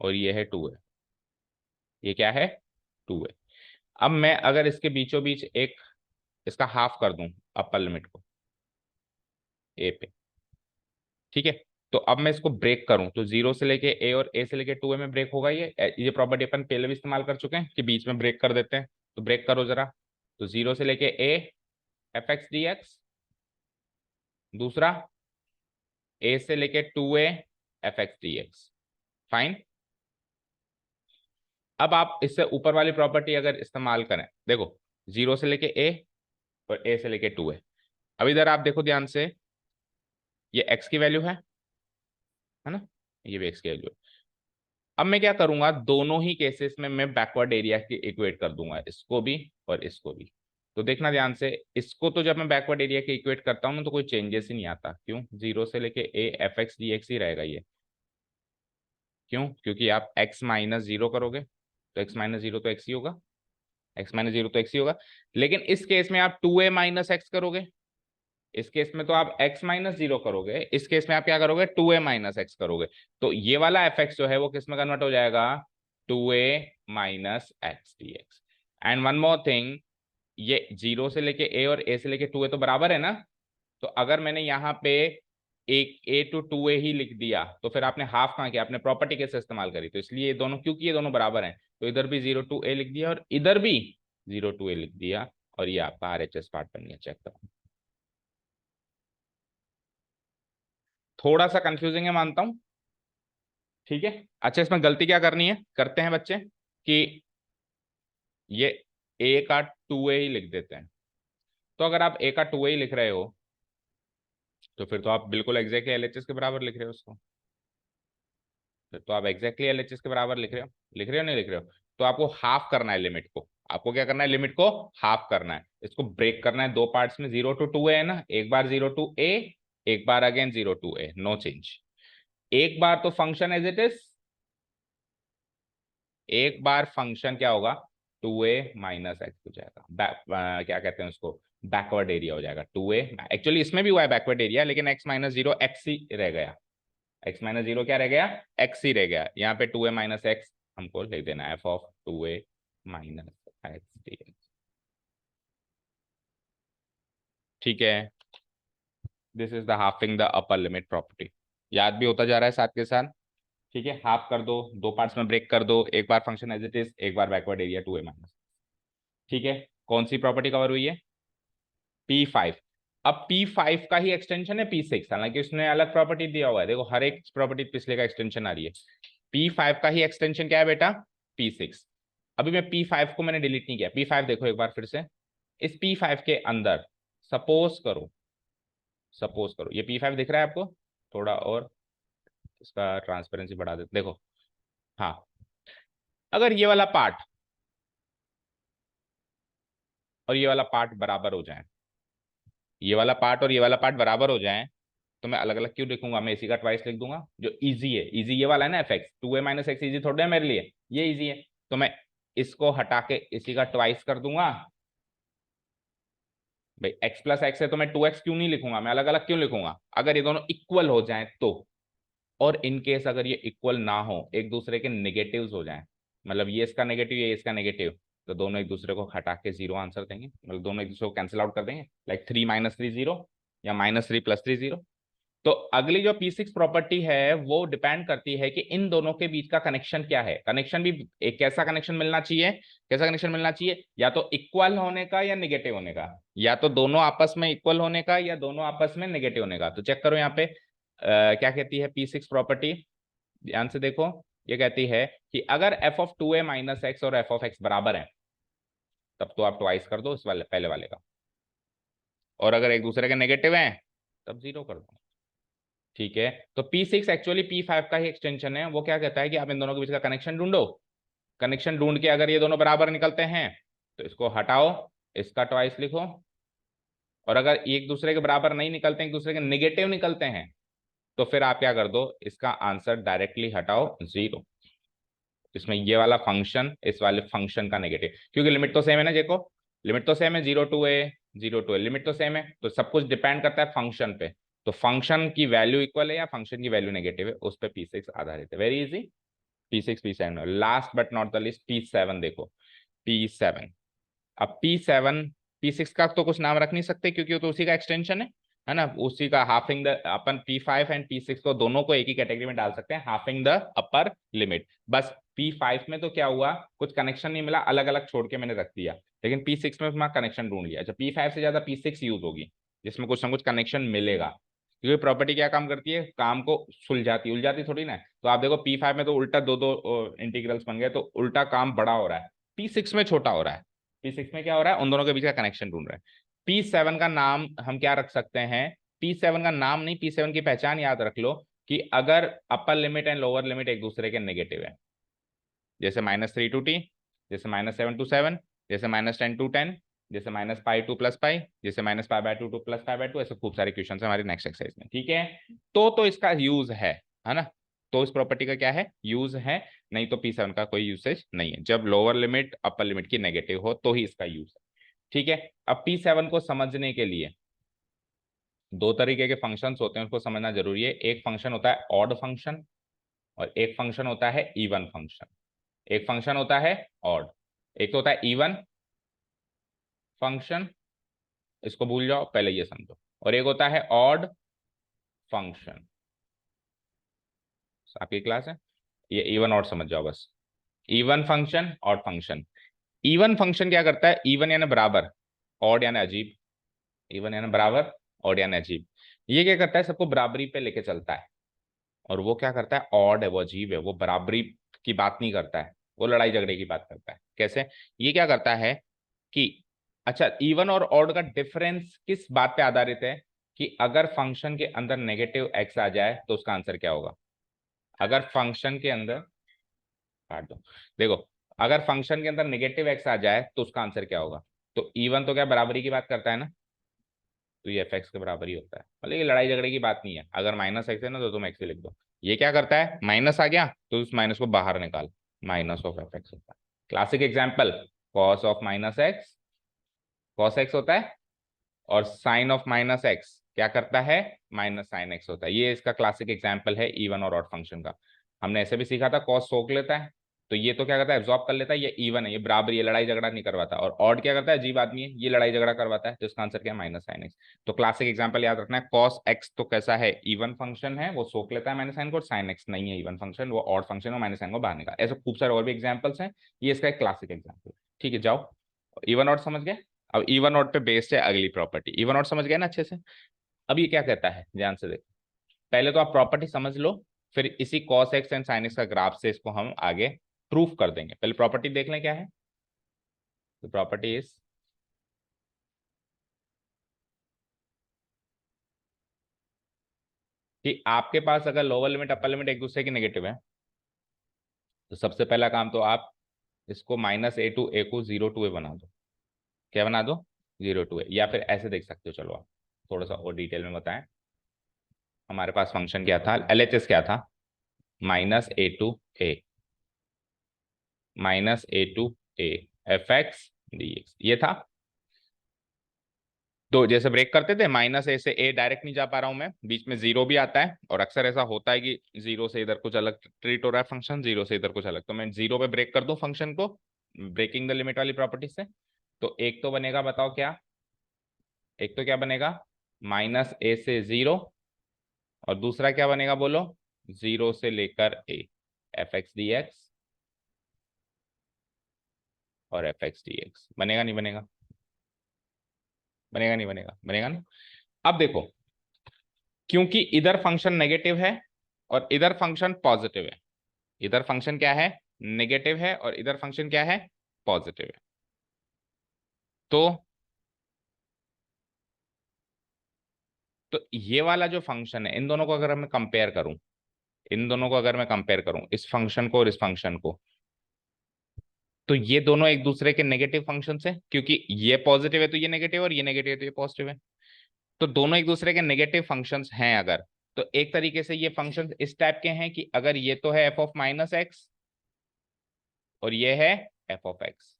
और ये है 2A, ये क्या है 2A। अब मैं अगर इसके बीचों बीच एक इसका हाफ कर दूं अपर लिमिट को ए पे, ठीक है। तो अब मैं इसको ब्रेक करूं तो 0 से लेके A और A से लेके 2A में ब्रेक होगा। ये प्रॉपर्टी अपन पहले भी इस्तेमाल कर चुके हैं कि बीच में ब्रेक कर देते हैं, तो ब्रेक करो जरा। तो 0 से लेके A f(x) dx, दूसरा A से लेके 2A f(x) dx, फाइन। अब आप इससे ऊपर वाली प्रॉपर्टी अगर इस्तेमाल करें, देखो 0 से लेके A और A से लेके 2A। अब इधर आप देखो ध्यान से, ये x की वैल्यू है ना, ये भी x की वैल्यू है। अब मैं क्या करूंगा, दोनों ही केसेस में मैं बैकवर्ड एरिया की इक्वेट कर दूंगा, इसको भी और इसको भी। तो देखना ध्यान से, इसको तो जब मैं बैकवर्ड एरिया की इक्वेट करता हूं ना तो कोई चेंजेस ही नहीं आता। क्यों, 0 से लेके A f(x) dx ही रहेगा ये। क्यों, क्योंकि आप x-0 करोगे तो x-0 तो x ही होगा, x-0 तो x ही होगा। लेकिन इस केस में आप 2A माइनस एक्स करोगे, इस केस में तो आप x-0 करोगे, इस केस में आप क्या करोगे 2A माइनस एक्स करोगे। तो ये वाला fx जो है वो किस में कन्वर्ट हो जाएगा 2A minus X dx। And one more thing, ये 0 से लेके a और a से लेके 2a तो बराबर है ना। तो अगर मैंने यहाँ पे एक a to 2a ही लिख दिया तो फिर आपने हाफ कहाँ किया, आपने प्रॉपर्टी कैसे इस्तेमाल करी। तो इसलिए ये दोनों, क्योंकि ये दोनों बराबर हैं, तो इधर भी 0 to a लिख दिया और इधर भी 0 to a लिख दिया, और ये आपका आरएचएस पार्ट बन गया। चेक करो, थोड़ा सा कंफ्यूजिंग है मानता हूं, ठीक है। अच्छा, इसमें गलती क्या करनी है, करते हैं बच्चे कि ये a का 2a ही लिख देते हैं। तो अगर आप a का 2a ही लिख रहे हो तो फिर तो आप बिल्कुल एग्जैक्टली एलएचएस के बराबर लिख रहे हो उसको। फिर तो आप एग्जैक्टली एलएचएस के बराबर लिख रहे हो, लिख रहे हो नहीं लिख रहे हो। तो आपको हाफ करना है लिमिट को, आपको क्या करना है, लिमिट को हाफ करना है, इसको ब्रेक करना है दो पार्ट्स में। 0 to 2a है ना, एक बार 0 to a, एक बार again 0 to a, no change. एक बार तो फंक्शन एज इट इज, एक बार फंक्शन क्या होगा, 2a माइनस एक्स हो जाएगा। क्या कहते हैं उसको, बैकवर्ड एरिया हो जाएगा 2a। एक्चुअली इसमें भी हुआ है बैकवर्ड एरिया, लेकिन x माइनस जीरो एक्स ही रह गया। x माइनस जीरो क्या रह गया, x ही रह गया। यहाँ पे 2a माइनस एक्स हमको लिख देना है, f of 2a minus X dx। ठीक है, this is the halving the upper limit property. याद भी होता जा रहा है साथ के साथ। ठीक है, हाफ कर दो, दो पार्ट्स में ब्रेक कर दो, एक बार फंक्शन एज इट इज, एक बार बैकवर्ड एरिया 2a माइनस। ठीक है, कौन सी प्रॉपर्टी कवर हुई है, P5। अब P5 का ही एक्सटेंशन है P6, हालांकि उसने अलग प्रॉपर्टी दिया हुआ है। देखो हर एक प्रॉपर्टी पिछले का एक्सटेंशन आ रही है। P5 का ही एक्सटेंशन क्या है बेटा, P6। अभी मैं P5 को मैंने डिलीट नहीं किया। P5 देखो एक बार फिर से, इस P5 के अंदर सपोज करो, सपोज करो ये P5 दिख रहा है आपको, थोड़ा और इसका ट्रांसपेरेंसी बढ़ा दे, देखो। हाँ, अगर ये वाला पार्ट और ये वाला पार्ट बराबर हो जाए, ये वाला पार्ट और ये वाला पार्ट बराबर हो जाए, तो मैं अलग अलग क्यों लिखूंगा, मैं इसी का ट्वाइस लिख दूंगा। जो इजी है, इजी ये वाला है ना, F x, 2a minus x easy थोड़ा है मेरे लिए, ये इजी है। तो मैं इसको हटा के इसी का ट्वाइस कर दूंगा। भाई x प्लस एक्स है तो मैं 2x क्यों नहीं लिखूंगा, मैं अलग अलग क्यों लिखूंगा, अगर ये दोनों इक्वल हो जाए तो। और इन केस अगर ये इक्वल ना हो, एक दूसरे के नेगेटिव्स हो जाए, मतलब ये इसका नेगेटिव ये इसका नेगेटिव, तो दोनों एक दूसरे को हटा के जीरो आंसर देंगे, मतलब दोनों एक दूसरे को कैंसिल आउट कर देंगे, लाइक 3 माइनस 3 जीरो, या माइनस 3 प्लस 3 जीरो। तो अगली जो P6 प्रॉपर्टी है वो डिपेंड करती है कि इन दोनों के बीच का कनेक्शन क्या है। कनेक्शन भी एक कैसा कनेक्शन मिलना चाहिए, कैसा कनेक्शन मिलना चाहिए, या तो इक्वल होने का या निगेटिव होने का, या तो दोनों आपस में इक्वल होने का या दोनों आपस में निगेटिव होने का। तो चेक करो यहाँ पे क्या कहती है P6 प्रॉपर्टी, ध्यान से देखो। ये कहती है कि अगर f of 2a minus x और f ऑफ x बराबर है, तब तो आप ट्वाइस कर दो इस वाले पहले वाले का, और अगर एक दूसरे के नेगेटिव हैं तब जीरो कर दो। ठीक है, तो P6 एक्चुअली P5 का ही एक्सटेंशन है। वो क्या कहता है कि आप इन दोनों के बीच का कनेक्शन ढूंढो, कनेक्शन ढूंढ के अगर ये दोनों बराबर निकलते हैं तो इसको हटाओ, इसका ट्वाइस लिखो, और अगर एक दूसरे के बराबर नहीं निकलते हैं, एक दूसरे के निगेटिव निकलते हैं, तो फिर आप क्या कर दो, इसका आंसर डायरेक्टली हटाओ, जीरो। इसमें ये वाला फंक्शन इस वाले फंक्शन का नेगेटिव, क्योंकि लिमिट तो सेम है ना, देखो लिमिट तो सेम है, 0 to a, 0 to a, limit तो सेम है, तो सब कुछ डिपेंड करता है फंक्शन पे। तो फंक्शन की वैल्यू इक्वल है या फंक्शन की वैल्यू नेगेटिव है, उस पर P6 आधारित है। Very easy. P6 P7, last but not the list P7 देखो, P7। अब P6 का तो कुछ नाम रख नहीं सकते क्योंकि वो तो उसी का एक्सटेंशन है ना, उसी का halving the, upon P5 and P6 को दोनों को एक ही कैटेगरी में डाल सकते हैं, हाफिंग द अपर लिमिट। बस P5 में तो क्या हुआ, कुछ कनेक्शन नहीं मिला, अलग अलग छोड़ के मैंने रख दिया, लेकिन P6 में मैं कनेक्शन ढूंढ लिया। अच्छा, P5 से ज्यादा P6 यूज होगी जिसमें कुछ ना कुछ कनेक्शन मिलेगा, क्योंकि प्रॉपर्टी क्या काम करती है, काम को सुलझाती, उलझाती थोड़ी ना। तो आप देखो P5 में तो उल्टा दो दो इंटीग्रल्स बन गए, तो उल्टा काम बड़ा हो रहा है, P6 में छोटा हो रहा है। P6 में क्या हो रहा है, उन दोनों के बीच का कनेक्शन ढूंढ रहे हैं। P7 का नाम हम क्या रख सकते हैं, P7 का नाम नहीं, P7 की पहचान याद रख लो कि अगर upper limit and lower limit एक दूसरे के नेगेटिव है, जैसे -3 to t, जैसे -7 to 7, जैसे -10 to 10, जैसे -π2 + π, जैसे -π/2 to +π/2, ऐसे खूब सारे क्वेश्चन है हमारी नेक्स्ट एक्सरसाइज में। ठीक है, तो इसका यूज है ना, तो इस प्रॉपर्टी का क्या है, यूज है। नहीं तो P7 का कोई यूसेज नहीं है, जब लोअर लिमिट अपर लिमिट की नेगेटिव हो तो ही इसका यूज है। ठीक है, अब P7 को समझने के लिए दो तरीके के फंक्शंस होते हैं, उसको समझना जरूरी है। एक फंक्शन होता है ऑड फंक्शन और एक फंक्शन होता है इवन फंक्शन। एक फंक्शन होता है ऑड, एक तो होता है इवन फंक्शन, इसको भूल जाओ, पहले ये समझो। और एक होता है ऑड फंक्शन, आपकी क्लास है, ये इवन ऑड समझ जाओ बस। Even function, odd function. Even function क्या करता है, इवन यानी बराबर, ऑड यानी अजीब। इवन यानी बराबर, ऑड यानी अजीब। ये क्या करता है, सबको बराबरी पे लेके चलता है। और वो क्या करता है, ऑड है, वो अजीब है, वो बराबरी की बात नहीं करता है, वो लड़ाई झगड़े की बात करता है। कैसे, ये क्या करता है कि, अच्छा, इवन और ऑड का डिफरेंस किस बात पे आधारित है, कि अगर फंक्शन के अंदर नेगेटिव एक्स आ जाए तो उसका आंसर क्या होगा। अगर फंक्शन के अंदर, काट दो, देखो, अगर फंक्शन के अंदर नेगेटिव एक्स आ जाए तो उसका आंसर क्या होगा। तो इवन तो क्या बराबरी की बात करता है ना, तो ये एफ एक्स के बराबर ही होता है। मतलब ये लड़ाई झगड़े की बात नहीं है, अगर माइनस एक्स है ना तो तुम एक्स ही लिख दो। ये क्या करता है, माइनस आ गया तो उस माइनस को बाहर निकाल, माइनस ऑफ एफ एक्स होता है। Classic example, cos of minus x, cos x होता है, और साइन ऑफ माइनस एक्स क्या करता है, माइनस साइन एक्स होता है। ये इसका क्लासिक एग्जाम्पल है इवन और ऑड फंक्शन का। हमने ऐसे भी सीखा था, कॉस सोख लेता है, तो ये तो क्या करता है, एब्जॉर्ब कर लेता है, ये इवन है, ये बराबर, ये लड़ाई झगड़ा नहीं करवाता। और ऑड क्या करता है, अजीब आदमी है, ये लड़ाई झगड़ा करवाता है, तो इसका आंसर क्या है, माइनस साइन एक्स। तो क्लासिक एग्जाम्पल याद रखना है, कॉस एक्स तो कैसा है, इवन फंक्शन है, वो सोख लेता है माइनस साइन को, साइन एक्स नहीं है इवन फंक्शन, वो ऑड फंक्शन है, माइनस साइन को बाहर निकाल। ऐसे खूब सारे और भी एग्जाम्पल्स हैं, ये इसका एक क्लासिक एग्जाम्पल। ठीक है, जाओ, इवन ऑड समझ गए। अब इवन ऑड पे बेस्ड है अगली प्रॉपर्टी, इवन ऑड समझ गए ना अच्छे से। अब ये क्या कहता है, ध्यान से देखो, पहले तो आप प्रॉपर्टी समझ लो, फिर इसी cos x and sin x का ग्राफ से इसको हम आगे प्रूफ कर देंगे। पहले प्रॉपर्टी देख लें क्या है। तो प्रॉपर्टी इज, कि आपके पास अगर लोअर लिमिट अपर लिमिट एक दूसरे की नेगेटिव है, तो सबसे पहला काम तो आप इसको माइनस ए टू ए को जीरो टू ए बना दो। क्या बना दो, जीरो टू ए। या फिर ऐसे देख सकते हो, चलो आप थोड़ा सा और डिटेल में बताएं। हमारे पास फंक्शन क्या था, एलएचएस क्या था, minus A to a, minus A to A, F x D x, ये था। तो जैसे ब्रेक करते थे, माइनस ए से ए डायरेक्ट नहीं जा पा रहा हूं मैं, बीच में जीरो भी आता है, और अक्सर ऐसा होता है कि जीरो से इधर कुछ अलग ट्रीट हो रहा है फंक्शन, जीरो से इधर कुछ अलग, तो मैं जीरो पे ब्रेक कर दूं फंक्शन को, ब्रेकिंग द लिमिट वाली प्रॉपर्टी से। तो एक तो बनेगा, बताओ क्या, एक तो क्या बनेगा, माइनस ए से जीरो, और दूसरा क्या बनेगा बोलो, जीरो से लेकर ए, एफ एक्स डी एक्स और एफ एक्स डी एक्स। बनेगा नहीं बनेगा, बनेगा नहीं बनेगा, बनेगा ना। अब देखो, क्योंकि इधर फंक्शन नेगेटिव है और इधर फंक्शन पॉजिटिव है, इधर फंक्शन क्या है, नेगेटिव है, और इधर फंक्शन क्या है, पॉजिटिव है। तो ये वाला जो फंक्शन है, इन दोनों को अगर मैं कंपेयर करूं, इन दोनों को अगर मैं कंपेयर करूं, इस फंक्शन को और इस फंक्शन को, तो ये दोनों एक दूसरे के नेगेटिव फंक्शन है, क्योंकि ये पॉजिटिव है तो ये नेगेटिव, और ये नेगेटिव है तो ये पॉजिटिव है। तो दोनों एक दूसरे के नेगेटिव फंक्शंस हैं अगर, तो एक तरीके से ये फंक्शंस इस टाइप के हैं कि अगर ये तो है एफ ऑफ माइनस एक्स और ये है एफ ऑफ एक्स,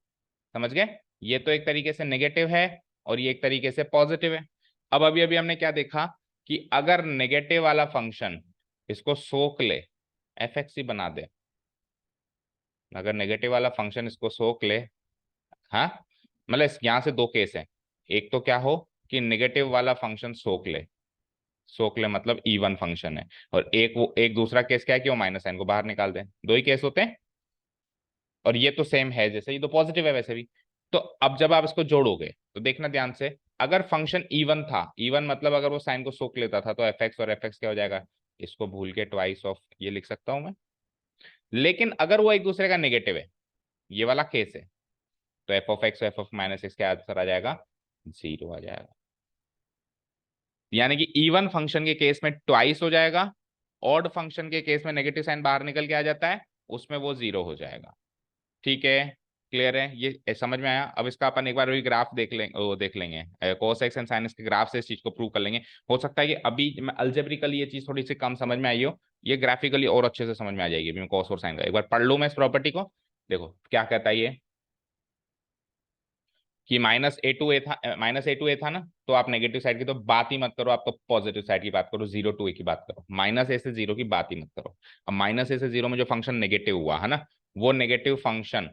समझ गए। ये तो एक तरीके से नेगेटिव है और ये एक तरीके से पॉजिटिव है। अब अभी अभी हमने क्या देखा, कि अगर नेगेटिव वाला फंक्शन इसको सोख ले, एफ एक्स ही बना दे, अगर नेगेटिव वाला फंक्शन इसको सोख ले, हाँ, मतलब यहाँ से दो केस है, एक तो क्या हो कि नेगेटिव वाला फंक्शन सोख ले, सोख ले मतलब इवन फंक्शन है, और एक वो एक दूसरा केस क्या है कि वो माइनस साइन को बाहर निकाल दे, दो ही केस होते हैं। और ये तो सेम है, जैसे ये तो पॉजिटिव है वैसे भी। तो अब जब आप इसको जोड़ोगे तो देखना ध्यान से, अगर फंक्शन इवन था, इवन मतलब अगर वो साइन को सोख लेता था, तो एफ एक्स और एफ एक्स क्या हो जाएगा, इसको भूल के ट्वाइस ऑफ ये लिख सकता हूं मैं। लेकिन अगर वो एक दूसरे का नेगेटिव है, ये वाला केस है, तो F of x F of minus x क्या आंसर आ जाएगा, जीरो आ जाएगा। यानी कि इवन फंक्शन के केस में ट्वाइस हो जाएगा, ऑड फंक्शन के केस में नेगेटिव साइन बाहर निकल के आ जाता है, उसमें वो जीरो हो जाएगा। ठीक है, क्लियर है, ये समझ में आया। अब इसका अपन एक बार वही ग्राफ देख लेंगे, वो देख लेंगे cos x and sign x के ग्राफ से इस चीज को प्रूव कर लेंगे। हो सकता है कि अभी मैं अल्जेब्रिकली ये चीज थोड़ी सी कम समझ में आई हो, ये ग्राफिकली और अच्छे से समझ में आ जाएगी। मैं कोस और साइन का एक बार पढ़ लूँ मैं इस प्रॉपर्टी को। देखो क्या कहता है ये, कि माइनस ए टू ए था, माइनस ए टू ए था ना, तो आप नेगेटिव साइड की तो बात ही मत करो, आप तो पॉजिटिव साइड की बात करो, जीरो टू ए की बात करो, माइनस ए से जीरो की बात ही मत करो। अब माइनस ए से जीरो में जो फंक्शन नेगेटिव हुआ है ना, वो नेगेटिव फंक्शन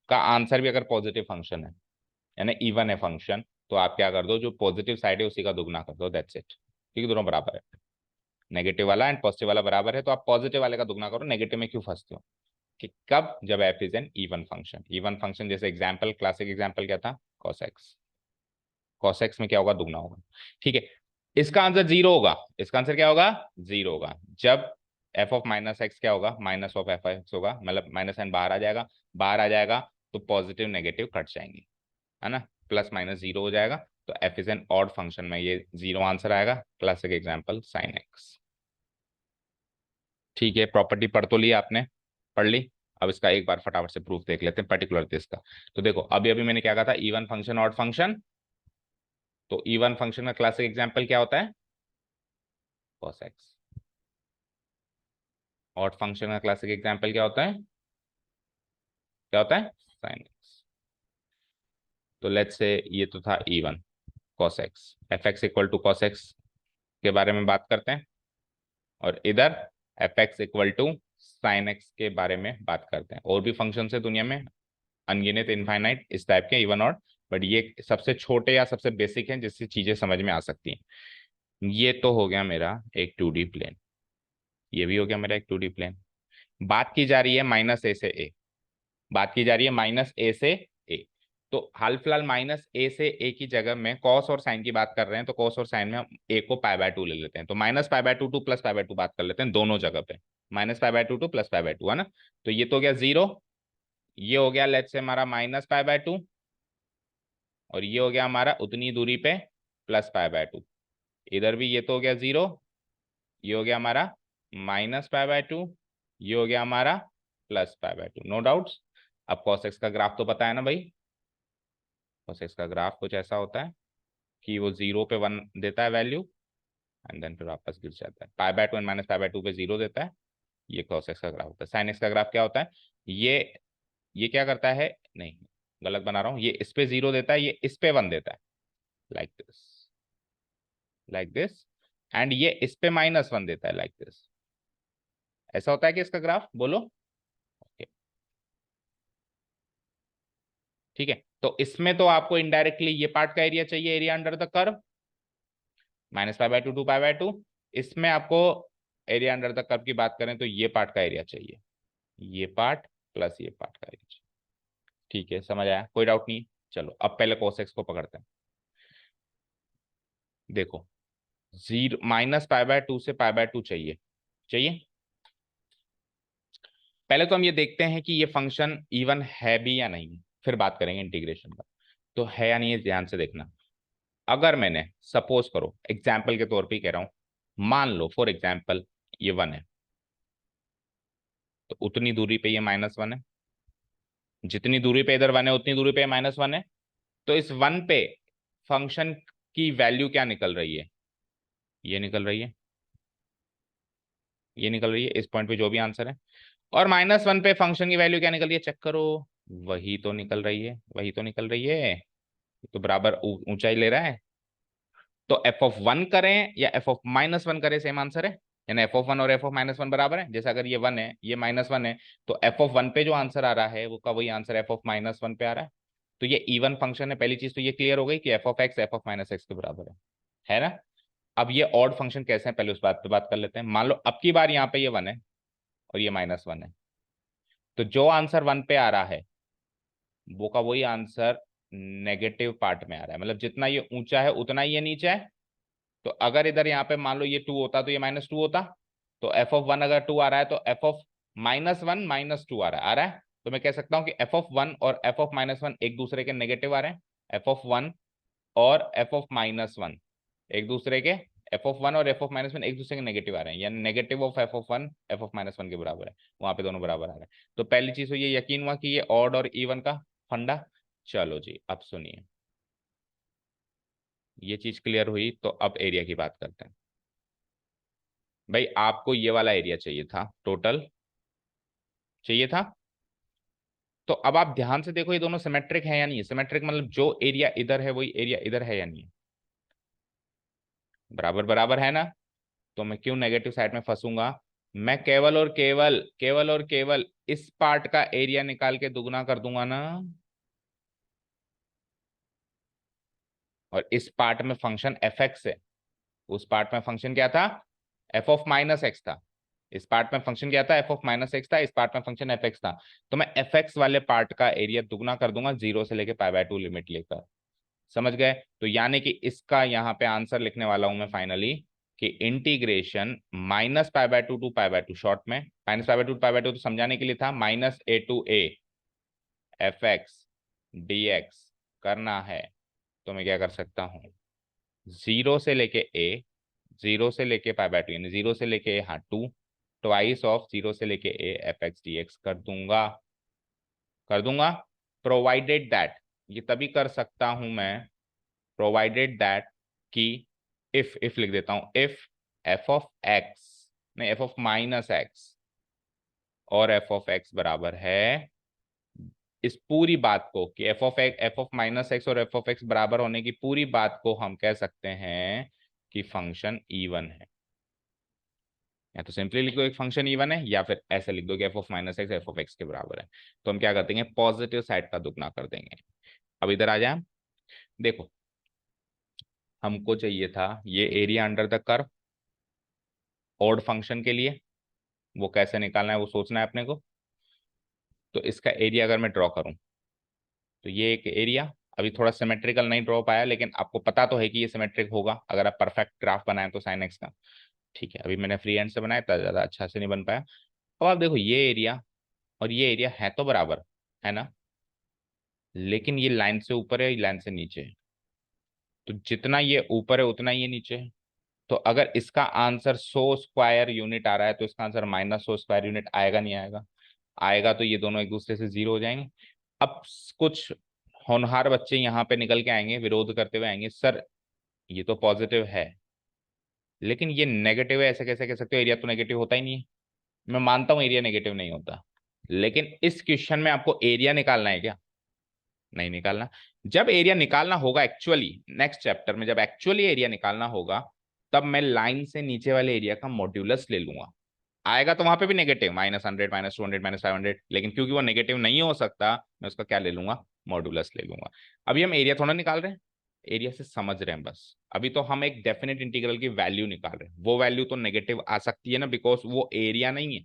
का आंसर भी अगर पॉजिटिव फंक्शन है, यानी इवन है फंक्शन, तो आप क्या कर दो, जो पॉजिटिव साइड है उसी का दुगना कर दो, दैट्स इट। ठीक है, दोनों बराबर है, नेगेटिव वाला एंड पॉजिटिव वाला बराबर है, तो आप पॉजिटिव वाले का दुगना करो, नेगेटिव में क्यों फंसते हो? कि कब, जब F is an even function. Even function जैसे एग्जाम्पल, क्लासिक एग्जाम्पल क्या था, cos x। cos x में क्या होगा, दुगना होगा। ठीक है, इसका आंसर जीरो होगा, इसका आंसर क्या होगा, जीरो होगा, जब एफ ऑफ माइनस एक्स क्या होगा, माइनस ऑफ एफ एक्स होगा, मतलब माइनस एन बाहर आ जाएगा, बाहर आ जाएगा तो पॉजिटिव नेगेटिव कट जाएंगे, है ना, प्लस माइनस जीरो हो जाएगा, तो F is an odd function में ये जीरो आंसर आएगा, क्लासिक एग्जाम्पल साइन एक्स। ठीक है, प्रॉपर्टी पढ़ तो ली आपने, पढ़ ली। अब इसका एक बार फटाफट से प्रूफ देख लेते हैं, पर्टिकुलर इसका। तो देखो अभी अभी मैंने क्या कहा था, इवन फंक्शन ऑड फंक्शन, तो इवन फंक्शन का क्लासिक एग्जांपल क्या होता है, cos x। ऑड फंक्शन का क्लासिक एग्जांपल क्या होता है, क्या होता है, sin x। तो लेट्स से ये तो था even, cos x, f x equal to cos x के बारे में बात करते हैं, और इधर f x equal to sine x के बारे में बात करते हैं। और भी फंक्शन है दुनिया में, अनगिनत, इनफाइनाइट, इस टाइप के इवन ऑड, बट ये सबसे छोटे या सबसे बेसिक हैं जिससे चीजें समझ में आ सकती हैं। ये तो हो गया मेरा एक 2D प्लेन, ये भी हो गया मेरा एक 2D प्लेन। बात की जा रही है माइनस ए से ए, बात की जा रही है माइनस ए से ए। तो हाल फिलहाल माइनस ए से ए की जगह में कॉस और साइन की बात कर रहे हैं, तो कॉस और साइन में हम ए को पाई बाय टू ले लेते हैं, तो minus pi by two two plus pi by to बात कर लेते हैं दोनों जगह पे, minus pi by two two plus pi by to, है ना। तो ये तो हो गया जीरो, ये हो गया लेट्स से हमारा माइनस पाई बाय टू, और ये हो गया हमारा उतनी दूरी पे प्लस पाई बाय टू। इधर भी ये तो हो गया जीरो, ये हो गया हमारा माइनस पाई बाय टू, ये हो गया हमारा plus pi by two, no doubts. अब cos x का ग्राफ तो पता है ना भाई, cos x का ग्राफ कुछ ऐसा होता है कि वो जीरो पे वन देता है वैल्यू, एंड देन फिर वापस गिर जाता है, पाई by to and minus pi by to पे जीरो देता है। ये cos x का ग्राफ होता है। साइन x का ग्राफ क्या होता है, ये क्या करता है, नहीं गलत बना रहा हूँ, ये इस पे जीरो देता है, ये इस पे वन देता है, like this, like this, and ये इस पे माइनस वन देता है, लाइक दिस। ऐसा होता है कि इसका ग्राफ बोलो, okay। ठीक है, तो इसमें तो आपको इनडायरेक्टली ये पार्ट का एरिया चाहिए, area under the curve, minus pi by two to pi by two. इसमें आपको एरिया अंडर द कर्व की बात करें तो ये पार्ट का एरिया चाहिए, ये पार्ट प्लस ये पार्ट का एरिया। ठीक है, समझ आया, कोई डाउट नहीं। चलो अब पहले cos x को पकड़ते हैं। देखो zero minus pi by to से पाई बाय टू चाहिए, चाहिए। पहले तो हम ये देखते हैं कि ये फंक्शन इवन है भी या नहीं, फिर बात करेंगे इंटीग्रेशन का। तो है या नहीं है ध्यान से देखना। अगर मैंने सपोज करो, एग्जाम्पल के तौर पे कह रहा हूं, मान लो फॉर एग्जाम्पल ये वन है, तो उतनी दूरी पे ये माइनस वन है, जितनी दूरी पे इधर वन है उतनी दूरी पे माइनस वन है। तो इस वन पे फंक्शन की वैल्यू क्या निकल रही है, ये निकल रही है, ये निकल रही है, इस पॉइंट पे जो भी आंसर है। और माइनस वन पे फंक्शन की वैल्यू क्या निकल रही है, चेक करो, वही तो निकल रही है, वही तो निकल रही है, तो बराबर ऊंचाई ले रहा है। तो एफ ऑफ वन करें या एफ ऑफ माइनस वन करें, सेम आंसर है, यानी एफ ऑफ वन और एफ ऑफ माइनस वन बराबर है। जैसे अगर ये वन है ये माइनस वन है, तो एफ ऑफ वन पे जो आंसर आ रहा है वो का वही answer f of minus one पे आ रहा है। तो ये इवन फंक्शन है, पहली चीज तो ये क्लियर हो गई कि F of x F of minus x के बराबर है ना। अब ये ऑड फंक्शन कैसे है, पहले उस बात पे बात कर लेते हैं। मान लो अब की बार यहाँ पे ये वन है और ये माइनस वन है, तो जो आंसर वन पे आ रहा है वो का वही आंसर नेगेटिव पार्ट में आ रहा है, मतलब जितना ये ऊंचा है उतना ही ये नीचे है। तो अगर इधर यहाँ पे मान लो ये टू होता तो ये माइनस टू होता, तो एफ ऑफ वन अगर टू आ रहा है तो F of minus one minus two आ रहा है। तो मैं कह सकता हूँ कि एफ ऑफ वन और एफ ऑफ माइनस वन एक दूसरे के नेगेटिव आ रहे हैं, एफ ऑफ वन और एफ ऑफ माइनस वन एक दूसरे के, एफ ऑफ वन और एफ ऑफ माइनस वन एक दूसरे के नेगेटिव आ रहे हैं, यानी negative of F of one F of minus one के बराबर है, वहां पे दोनों बराबर आ रहे हैं। तो पहली चीज तो ये यकीन हुआ कि ये ऑड और इवन का फंडा। चलो जी अब सुनिए, ये चीज क्लियर हुई, तो अब एरिया की बात करते हैं। भाई आपको ये वाला एरिया चाहिए था, टोटल चाहिए था, तो अब आप ध्यान से देखो ये दोनों सिमेट्रिक है या नहीं है। सिमेट्रिक मतलब जो एरिया इधर है वही एरिया इधर है या नहीं है, बराबर बराबर है ना। तो मैं क्यों नेगेटिव साइड में फंसूंगा, मैं केवल और केवल केवल और केवल इस पार्ट का एरिया निकाल के दुगना कर दूंगा ना। और इस पार्ट में फंक्शन एफ एक्स है। उस पार्ट में फंक्शन क्या था, एफ ऑफ माइनस एक्स था। इस पार्ट में फंक्शन क्या था, एफ ऑफ माइनस एक्स था। इस पार्ट में फंक्शन एफ एक्स था। तो मैं एफ एक्स वाले पार्ट का एरिया दुगना कर दूंगा 0 से लेके पाई बाय 2 लिमिट लेकर। समझ गए? तो यानी कि इसका यहाँ पे आंसर लिखने वाला हूं मैं फाइनली कि integration minus pi by 2 to pi by 2, short में minus pi by 2 to pi by 2 तो समझाने के लिए था, minus A to A F x D X करना है। तो मैं क्या कर सकता हूँ, 0 से लेके ए, 0 से लेके पाई बाय 2 यानी 0 से लेके ए, हाँ 2, ट्वाइस ऑफ 0 से लेके A F x D x कर दूंगा। प्रोवाइडेड दैट, ये तभी कर सकता हूं मैं, प्रोवाइडेड दैट कि इफ लिख देता हूं, इफ एफ ऑफ एक्स, नहीं एफ ऑफ माइनस एक्स और एफ ऑफ एक्स बराबर है, इस पूरी बात को कि एफ ऑफ माइनस एक्स और एफ ऑफ एक्स बराबर होने की पूरी बात को हम कह सकते हैं कि फंक्शन इवन है। या तो सिंपली लिख दो एक फंक्शन इवन है, या फिर ऐसे लिख दो कि F of minus x F of x के बराबर है। तो हम क्या कर देंगे, पॉजिटिव साइड का दुगना कर देंगे। अब इधर आ जाए, देखो हमको चाहिए था ये area under the curve odd function के लिए, वो कैसे निकालना है वो सोचना है अपने को। तो इसका एरिया अगर मैं ड्रॉ करूं तो ये एक एरिया, अभी थोड़ा सिमेट्रिकल नहीं ड्रॉ पाया, लेकिन आपको पता तो है कि ये सिमेट्रिक होगा अगर आप परफेक्ट ग्राफ बनाएं तो साइन एक्स का। ठीक है, अभी मैंने फ्री हैंड से बनाया था, ज्यादा अच्छा से नहीं बन पाया। अब आप देखो ये एरिया और ये एरिया है तो बराबर, है ना, लेकिन ये लाइन से ऊपर है, ये लाइन से नीचे है। तो जितना ये ऊपर है उतना ये नीचे है। तो अगर इसका आंसर 100 स्क्वायर यूनिट आ रहा है तो इसका आंसर -100 स्क्वायर यूनिट आएगा नहीं आएगा? आएगा। तो ये दोनों एक दूसरे से जीरो हो जाएंगे। अब कुछ होनहार बच्चे यहाँ पे निकल के आएंगे, विरोध करते हुए आएंगे, सर ये तो पॉजिटिव है लेकिन ये नेगेटिव है, ऐसे कैसे कह सकते हो, एरिया तो नेगेटिव होता ही नहीं है। मैं मानता हूं एरिया नेगेटिव नहीं होता, लेकिन इस क्वेश्चन में आपको एरिया निकालना है क्या? नहीं निकालना। जब एरिया निकालना होगा एक्चुअली, नेक्स्ट चैप्टर में जब एक्चुअली एरिया निकालना होगा, तब मैं लाइन से नीचे वाले एरिया का मॉड्यूलस ले लूंगा। आएगा तो वहां पे भी नेगेटिव, -100 -200 -500, लेकिन क्योंकि वो नेगेटिव नहीं हो सकता, मैं उसका क्या ले लूंगा, मॉड्यूलस ले लूंगा। अभी हम एरिया थोड़ा निकाल रहे हैं, एरिया से समझ रहे हैं बस। अभी तो हम एक डेफिनेट इंटीग्रल की वैल्यू निकाल रहे हैं, वो वैल्यू तो नेगेटिव आ सकती है ना, बिकॉज वो एरिया नहीं है।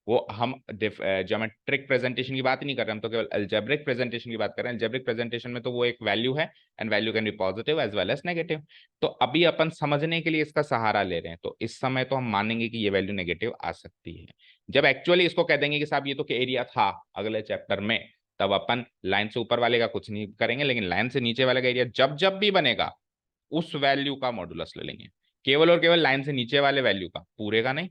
वो हम ज्योमेट्रिक प्रेजेंटेशन की बात ही नहीं कर रहे, हम तो केवल अलजेब्रिक प्रेजेंटेशन की बात कर रहे हैं। अलजेब्रिक प्रेजेंटेशन में तो वो एक वैल्यू है, and value can be positive as well as negative. तो अभी अपन समझने के लिए इसका सहारा ले रहे हैं, तो इस समय तो हम मानेंगे कि ये वैल्यू नेगेटिव आ सकती है। जब एक्चुअली इसको कह देंगे कि साहब ये तो एरिया था अगले चैप्टर में, तब अपन लाइन से ऊपर वाले का कुछ नहीं करेंगे, लेकिन लाइन से नीचे वाले का एरिया जब जब भी बनेगा उस वैल्यू का मॉडुलस ले लेंगे, केवल और केवल लाइन से नीचे वाले वैल्यू का, पूरे का नहीं,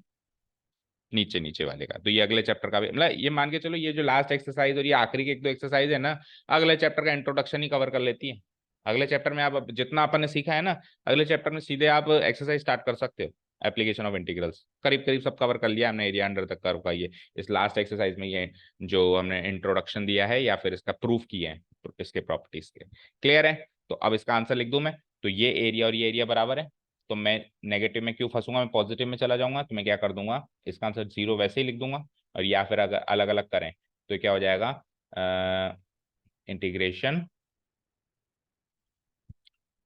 नीचे नीचे वाले का। तो ये अगले चैप्टर का भी, मतलब ये मान के चलो ये जो लास्ट एक्सरसाइज और ये आखिरी की एक दो एक्सरसाइज है ना, अगले चैप्टर का इंट्रोडक्शन ही कवर कर लेती है। अगले चैप्टर में आप जितना अपन ने सीखा है ना, अगले चैप्टर में सीधे आप एक्सरसाइज स्टार्ट कर सकते हो। एप्लीकेशन ऑफ इंटीग्रल्स करीब करीब सब कवर कर लिया हमने, एरिया अंडर द कर्व का ये इस लास्ट एक्सरसाइज में, ये जो हमने इंट्रोडक्शन दिया है या फिर इसका प्रूफ किया है इसके प्रॉपर्टीज के। क्लियर है? तो अब इसका आंसर लिख दूं मैं, तो ये एरिया और ये एरिया बराबर है, तो मैं नेगेटिव में क्यों फंसूंगा, मैं पॉजिटिव में चला जाऊंगा। तो मैं क्या कर दूंगा, इसका आंसर 0 वैसे ही लिख दूंगा, और या फिर अगर अलग अलग करें तो क्या हो जाएगा, integration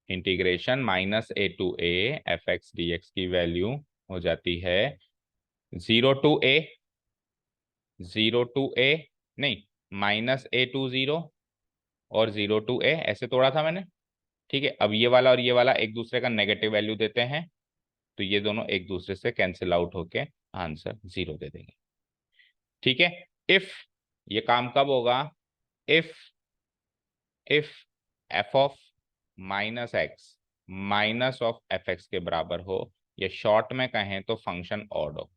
integration -a to a f x D x की वैल्यू हो जाती है 0 to a, 0 to a, नहीं, -a to 0 और 0 to a, ऐसे तोड़ा था मैंने। ठीक है, अब ये वाला और ये वाला एक दूसरे का नेगेटिव वैल्यू देते हैं, तो ये दोनों एक दूसरे से कैंसिल आउट होके आंसर 0 दे देंगे। ठीक है, इफ, ये काम कब होगा, if if F of minus x minus of F x के बराबर हो, या शॉर्ट में कहें तो फंक्शन ऑड हो।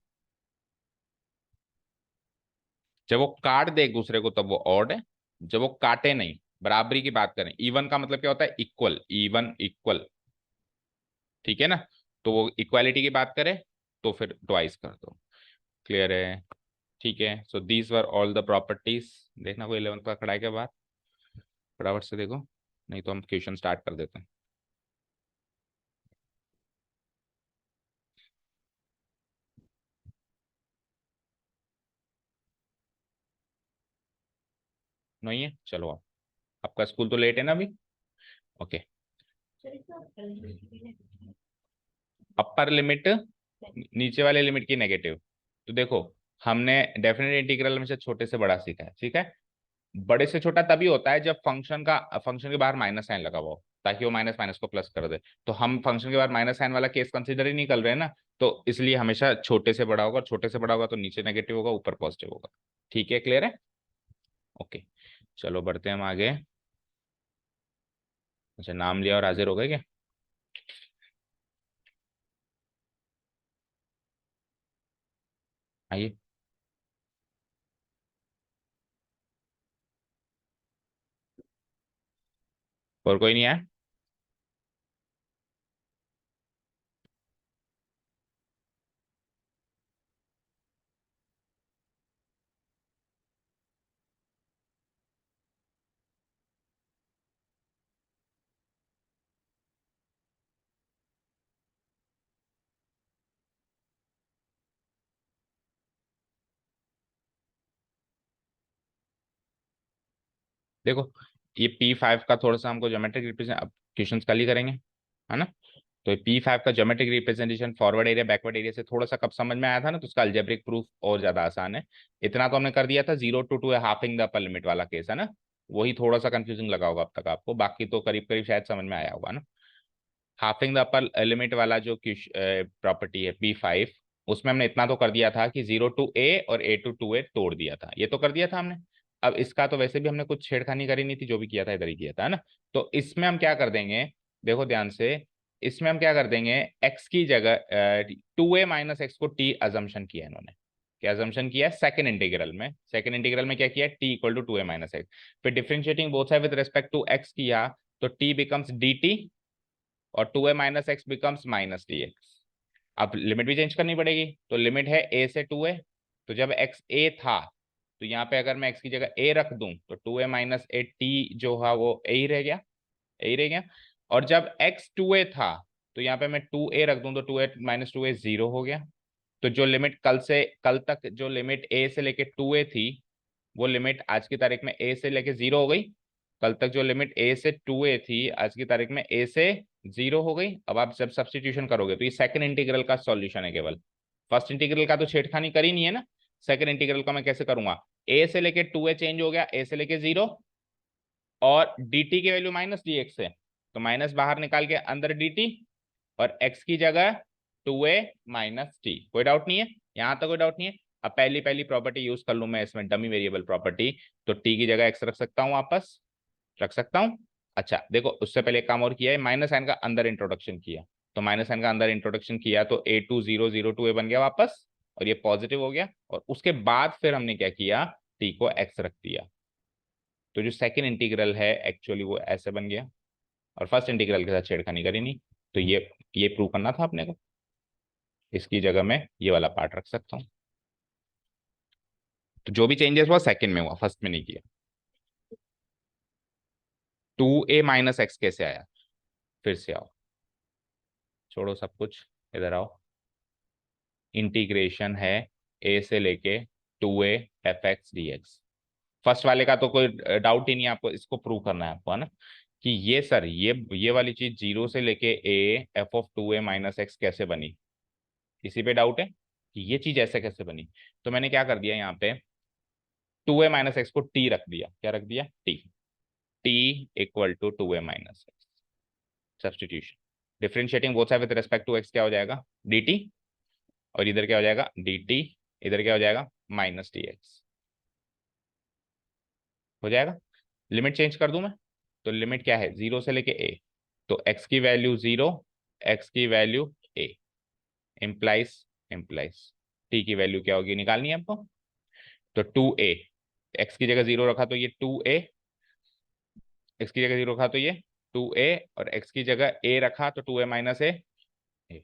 जब वो काट दे एक दूसरे को तब वो ऑड है, जब वो काटे नहीं, बराबरी की बात करें, इवन का मतलब क्या होता है, इक्वल, इवन इक्वल। ठीक है ना, तो वो इक्वालिटी की बात करें तो फिर ट्वाइस कर दो। क्लियर है? ठीक है, so these were all the properties. देखना कोई 11th का खड़ा है क्या बात, फटाफट से देखो, नहीं तो हम क्वेश्चन स्टार्ट कर देते हैं। नहीं है, चलो आप, आपका स्कूल तो लेट है ना अभी। ओके, अपर लिमिट नीचे वाले लिमिट की नेगेटिव। तो देखो, हमने डेफिनेट इंटीग्रल में से छोटे से बड़ा सीखा है, ठीक है। बड़े से छोटा तभी होता है जब फंक्शन के बाहर माइनस साइन लगा हुआ हो, ताकि वो माइनस माइनस को प्लस कर दे। तो हम फंक्शन के बाहर माइनस साइन वाला केस कंसीडर ही नहीं कर रहे हैं ना, तो इसलिए हमेशा छोटे से बड़ा होगा, छोटे से बड़ा होगा तो नीचे नेगेटिव होगा, ऊपर पॉजिटिव होगा। ठीक है, क्लियर है? ओके, चलो बढ़ते हैं हम आगे। अच्छा, नाम लिया और हाजिर हो गए क्या? आइए। और कोई नहीं आया? देखो, ये P5 का थोड़ा सा हमको ज्योमेट्रिक रिप्रेजेंट क्वेश्चन कल ही करेंगे, है ना। तो P5 का geometric representation forward area backward area से थोड़ा सा कब समझ में आया था ना, तो उसका अलजेब्रिक प्रूफ और ज्यादा आसान है। इतना तो हमने कर दिया था, 0 to 2 halving the upper limit वाला केस है ना, वही थोड़ा सा कंफ्यूजिंग लगा होगा अब तक आपको, बाकी तो करीब करीब शायद समझ में आया होगा ना। हाफिंग द अपर लिमिट वाला जो प्रॉपर्टी है P5, उसमें हमने इतना तो कर दिया था कि 0 to A और A to 2A तोड़ दिया था, ये तो कर दिया था हमने। अब इसका तो वैसे भी हमने कुछ छेड़खानी करी नहीं थी, जो भी किया था इधर ही किया था, है ना। तो इसमें हम क्या कर देंगे, देखो ध्यान से, इसमें हम क्या कर देंगे, x की जगह 2A - x को t अजम्पशन किया है इन्होंने। क्या अजम्पशन किया है? सेकंड इंटीग्रल में क्या किया है? t = 2A - x। फिर differentiating both side with respect to x किया, तो t बिकम्स dt और 2A - x बिकम्स -dx। अब लिमिट भी चेंज करनी पड़ेगी, तो लिमिट है a से 2A। तो जब x a था, तो यहाँ पे अगर मैं x की जगह a रख दूं, तो 2A - a t जो है वो a ही रह गया, a ही रह गया। और जब x 2A था, तो यहाँ पे मैं 2A रख दूं, तो 2A - 2A 0 हो गया। तो जो लिमिट कल तक जो लिमिट a से लेके 2A थी, वो लिमिट आज की तारीख में a से लेके 0 हो गई। कल तक जो लिमिट a से 2A थी, आज की तारीख में a से 0 हो गई। अब आप जब सब्सटीट्यूशन करोगे, तो ये सेकंड इंटीग्रल का सॉल्यूशन है केवल। फर्स्ट इंटीग्रल का तो छेड़खानी करी नहीं है ना। सेकंड इंटीग्रल का मैं कैसे करूंगा, a से लेके 2A चेंज हो गया, a से लेके 0, और dt की वैल्यू -dx है, तो माइनस बाहर निकाल के अंदर dt, और x की जगह 2A - t। कोई डाउट नहीं है? यहां तक कोई डाउट नहीं है? अब पहली पहली प्रॉपर्टी यूज कर लूं मैं इसमें, डमी वेरिएबल प्रॉपर्टी। तो t की जगह x रख सकता हूं, वापस रख सकता हूं। अच्छा देखो, उससे पहले एक काम और किया है, माइनस साइन का अंदर इंट्रोडक्शन किया। तो माइनस साइन का अंदर इंट्रोडक्शन किया, तो A20 0 2A बन गया वापस, और ये पॉजिटिव हो गया। और उसके बाद फिर हमने क्या किया, t को x रख दिया। तो जो सेकंड इंटीग्रल है एक्चुअली वो ऐसे बन गया, और फर्स्ट इंटीग्रल के साथ छेड़खानी करी नहीं। तो ये प्रूव करना था अपने को, इसकी जगह मैं ये वाला पार्ट रख सकता हूँ। तो जो भी चेंजेस हुआ सेकंड में हुआ, फर्स्ट में नहीं किया। 2A - x कैसे आया? फिर से आओ, छोड़ो सब कुछ, इधर आओ। इंटीग्रेशन है a से लेके 2A f(x) dx। फर्स्ट वाले का तो कोई डाउट ही नहीं है, आपको इसको प्रूव करना है आपको, है ना। कि ये सर, ये वाली चीज 0 से लेके a f(2A - x) कैसे बनी, इसी पे डाउट है कि ये चीज ऐसे कैसे बनी। तो मैंने क्या कर दिया यहाँ पे, 2A - x को t रख दिया। क्या रख दिया? t। t = 2A - x। Substitution, differentiating both side with respect to x क्या हो जाएगा? dt। और इधर क्या हो जाएगा? dt। इधर क्या हो जाएगा? -dx हो जाएगा। लिमिट चेंज कर दूं मैं, तो लिमिट क्या है? 0 से लेके a। तो x की वैल्यू 0, x की value a, implies implies t की वैल्यू क्या होगी निकालनी है आपको। तो 2a, x की जगह 0 रखा तो ये 2a, x की जगह 0 रखा तो ये 2a, और x की जगह a रखा तो 2A - a।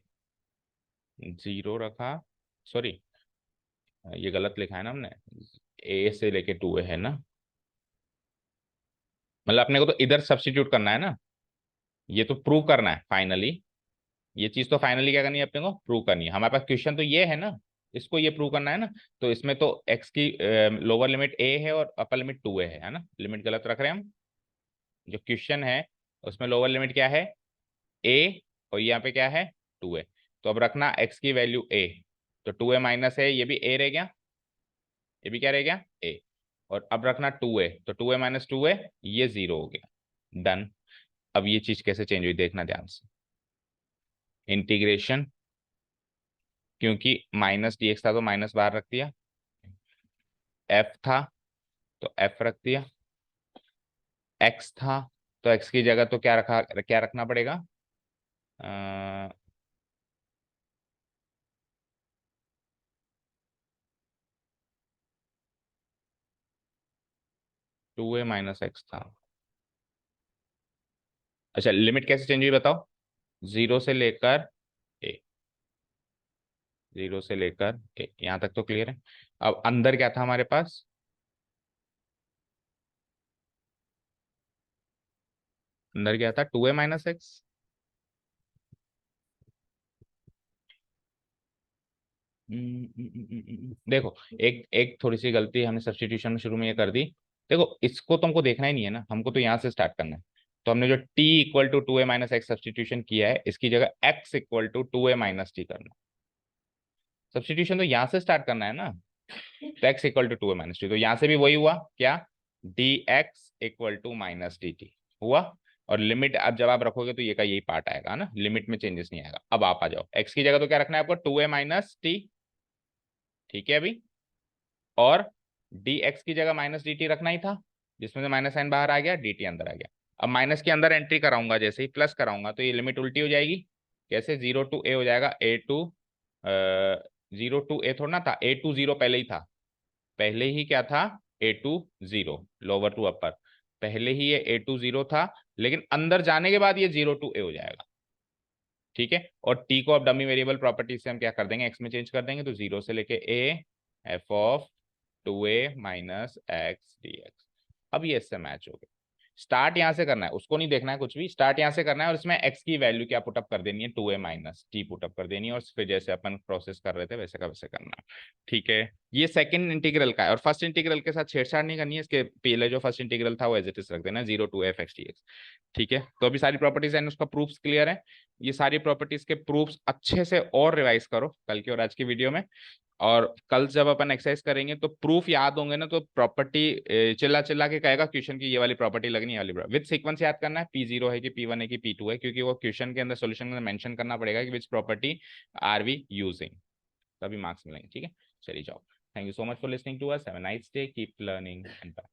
0 रखा, सॉरी ये गलत लिखा है ना हमने, a से लेके 2a है ना, मतलब अपने को तो इधर सब्स्टिट्यूट करना है ना, ये तो प्रूव करना है फाइनली। ये चीज तो फाइनली क्या करनी है अपने को? प्रूव करनी है। हमारे पास क्वेश्चन तो ये है ना, इसको ये प्रूव करना है ना। तो इसमें तो x की लोअर लिमिट a है और अपर लिमिट 2a है ना। लिमिट गलत रख रहे हैं हम। जो क्वेश्चन है उसमें लोअर लिमिट क्या है? ए और यहाँ पे क्या है 2a। तो अब रखना x की वैल्यू a, तो 2a माइनस है, ये भी a रह गया, ये भी क्या रह गया a। और अब रखना 2a, तो 2a माइनस 2a ये 0 हो गया, डन। अब ये चीज कैसे चेंज हुई देखना ध्यान से, इंटीग्रेशन, क्योंकि माइनस dx था तो माइनस बाहर रख दिया, f था तो f रख दिया, x था तो x की जगह तो क्या रखना पड़ेगा, 2a माइनस एक्स था। अच्छा लिमिट कैसे चेंज हुई बताओ, जीरो से लेकर ए, जीरो से लेकर ए, यहां तक तो क्लियर है। अब अंदर क्या था हमारे पास, अंदर क्या था 2a माइनस एक्स। देखो एक एक थोड़ी सी गलती हमने सब्स्टिट्यूशन में शुरू में ये कर दी। देखो इसको तुमको देखना ही नहीं है ना, हमको तो यहाँ से स्टार्ट करना है। तो हमने जो t equal to 2a minus x substitution किया है, इसकी जगह x equal to 2a minus t करना। सब्स्टिट्यूशन तो यहाँ से स्टार्ट करना है ना, तो x equal to 2a minus t, तो यहाँ से भी वही हुआ क्या, dx equal to minus d t हुआ। और लिमिट अब जब आप रखोगे तो ये का यही पार्ट आएगा ना, लिमिट में चेंजेस नहीं आएगा। अब आप आ जाओ, x की जगह तो क्या रखना है आपको 2a माइनस टी, ठीक है अभी। और dx की जगह माइनस डी टी रखना ही था, जिसमें से माइनस साइन बाहर आ गया, डी टी अंदर आ गया। अब माइनस के अंदर एंट्री कराऊंगा, जैसे ही प्लस कराऊंगा तो ये लिमिट उल्टी हो जाएगी। कैसे, जीरो टू ए हो जाएगा, ए टू, जीरो टू ए थोड़ा ना था, ए टू जीरो पहले ही था, पहले ही क्या था ए टू जीरो, लोअर टू अपर, पहले ही ये ए टू जीरो था, लेकिन अंदर जाने के बाद ये जीरो टू ए हो जाएगा, ठीक है। और टी को अब डमी वेरिएबल प्रॉपर्टी से हम क्या कर देंगे, एक्स में चेंज कर देंगे, तो जीरो से लेके ए f of 2a minus x D x. अब ये इससे मैच हो गया। स्टार्ट यहां से करना है, उसको नहीं देखना है कुछ भी, स्टार्ट यहां से करना है और इसमें x की वैल्यू क्या पुटअप कर देनी है, 2a माइनस टी पुटअप कर देनी है, और फिर जैसे अपन प्रोसेस कर रहे थे वैसे का वैसे करना है, ठीक है। ये सेकंड इंटीग्रल का है, और फर्स्ट इंटीग्रल के साथ छेड़छाड़ नहीं करनी है, इसके पहले जो फर्स्ट इंटीग्रल था वो एज इट इज रख देना, zero to f x D x, ठीक है। तो अभी सारी प्रॉपर्टीज एंड उसका प्रूफ्स क्लियर है। ये सारी प्रॉपर्टीज के प्रूफ्स अच्छे से और रिवाइज करो कल की और आज की वीडियो में, और कल जब अपन एक्सरसाइज करेंगे तो प्रूफ याद होंगे ना, तो प्रॉपर्टी चिल्ला चिल्ला के कहेगा क्वेश्चन की ये वाली प्रॉपर्टी लगनी है, वाली विद सीक्वेंस याद करना है, P0 है कि P1 है कि P2 है, क्योंकि वो क्वेश्चन के अंदर सोल्यूशन में मेंशन करना पड़ेगा कि which property are we using, तभी मार्क्स मिलेंगे, ठीक है। चलिए जाओ, thank you so much for listening to us, have a nice day, keep learning and bye.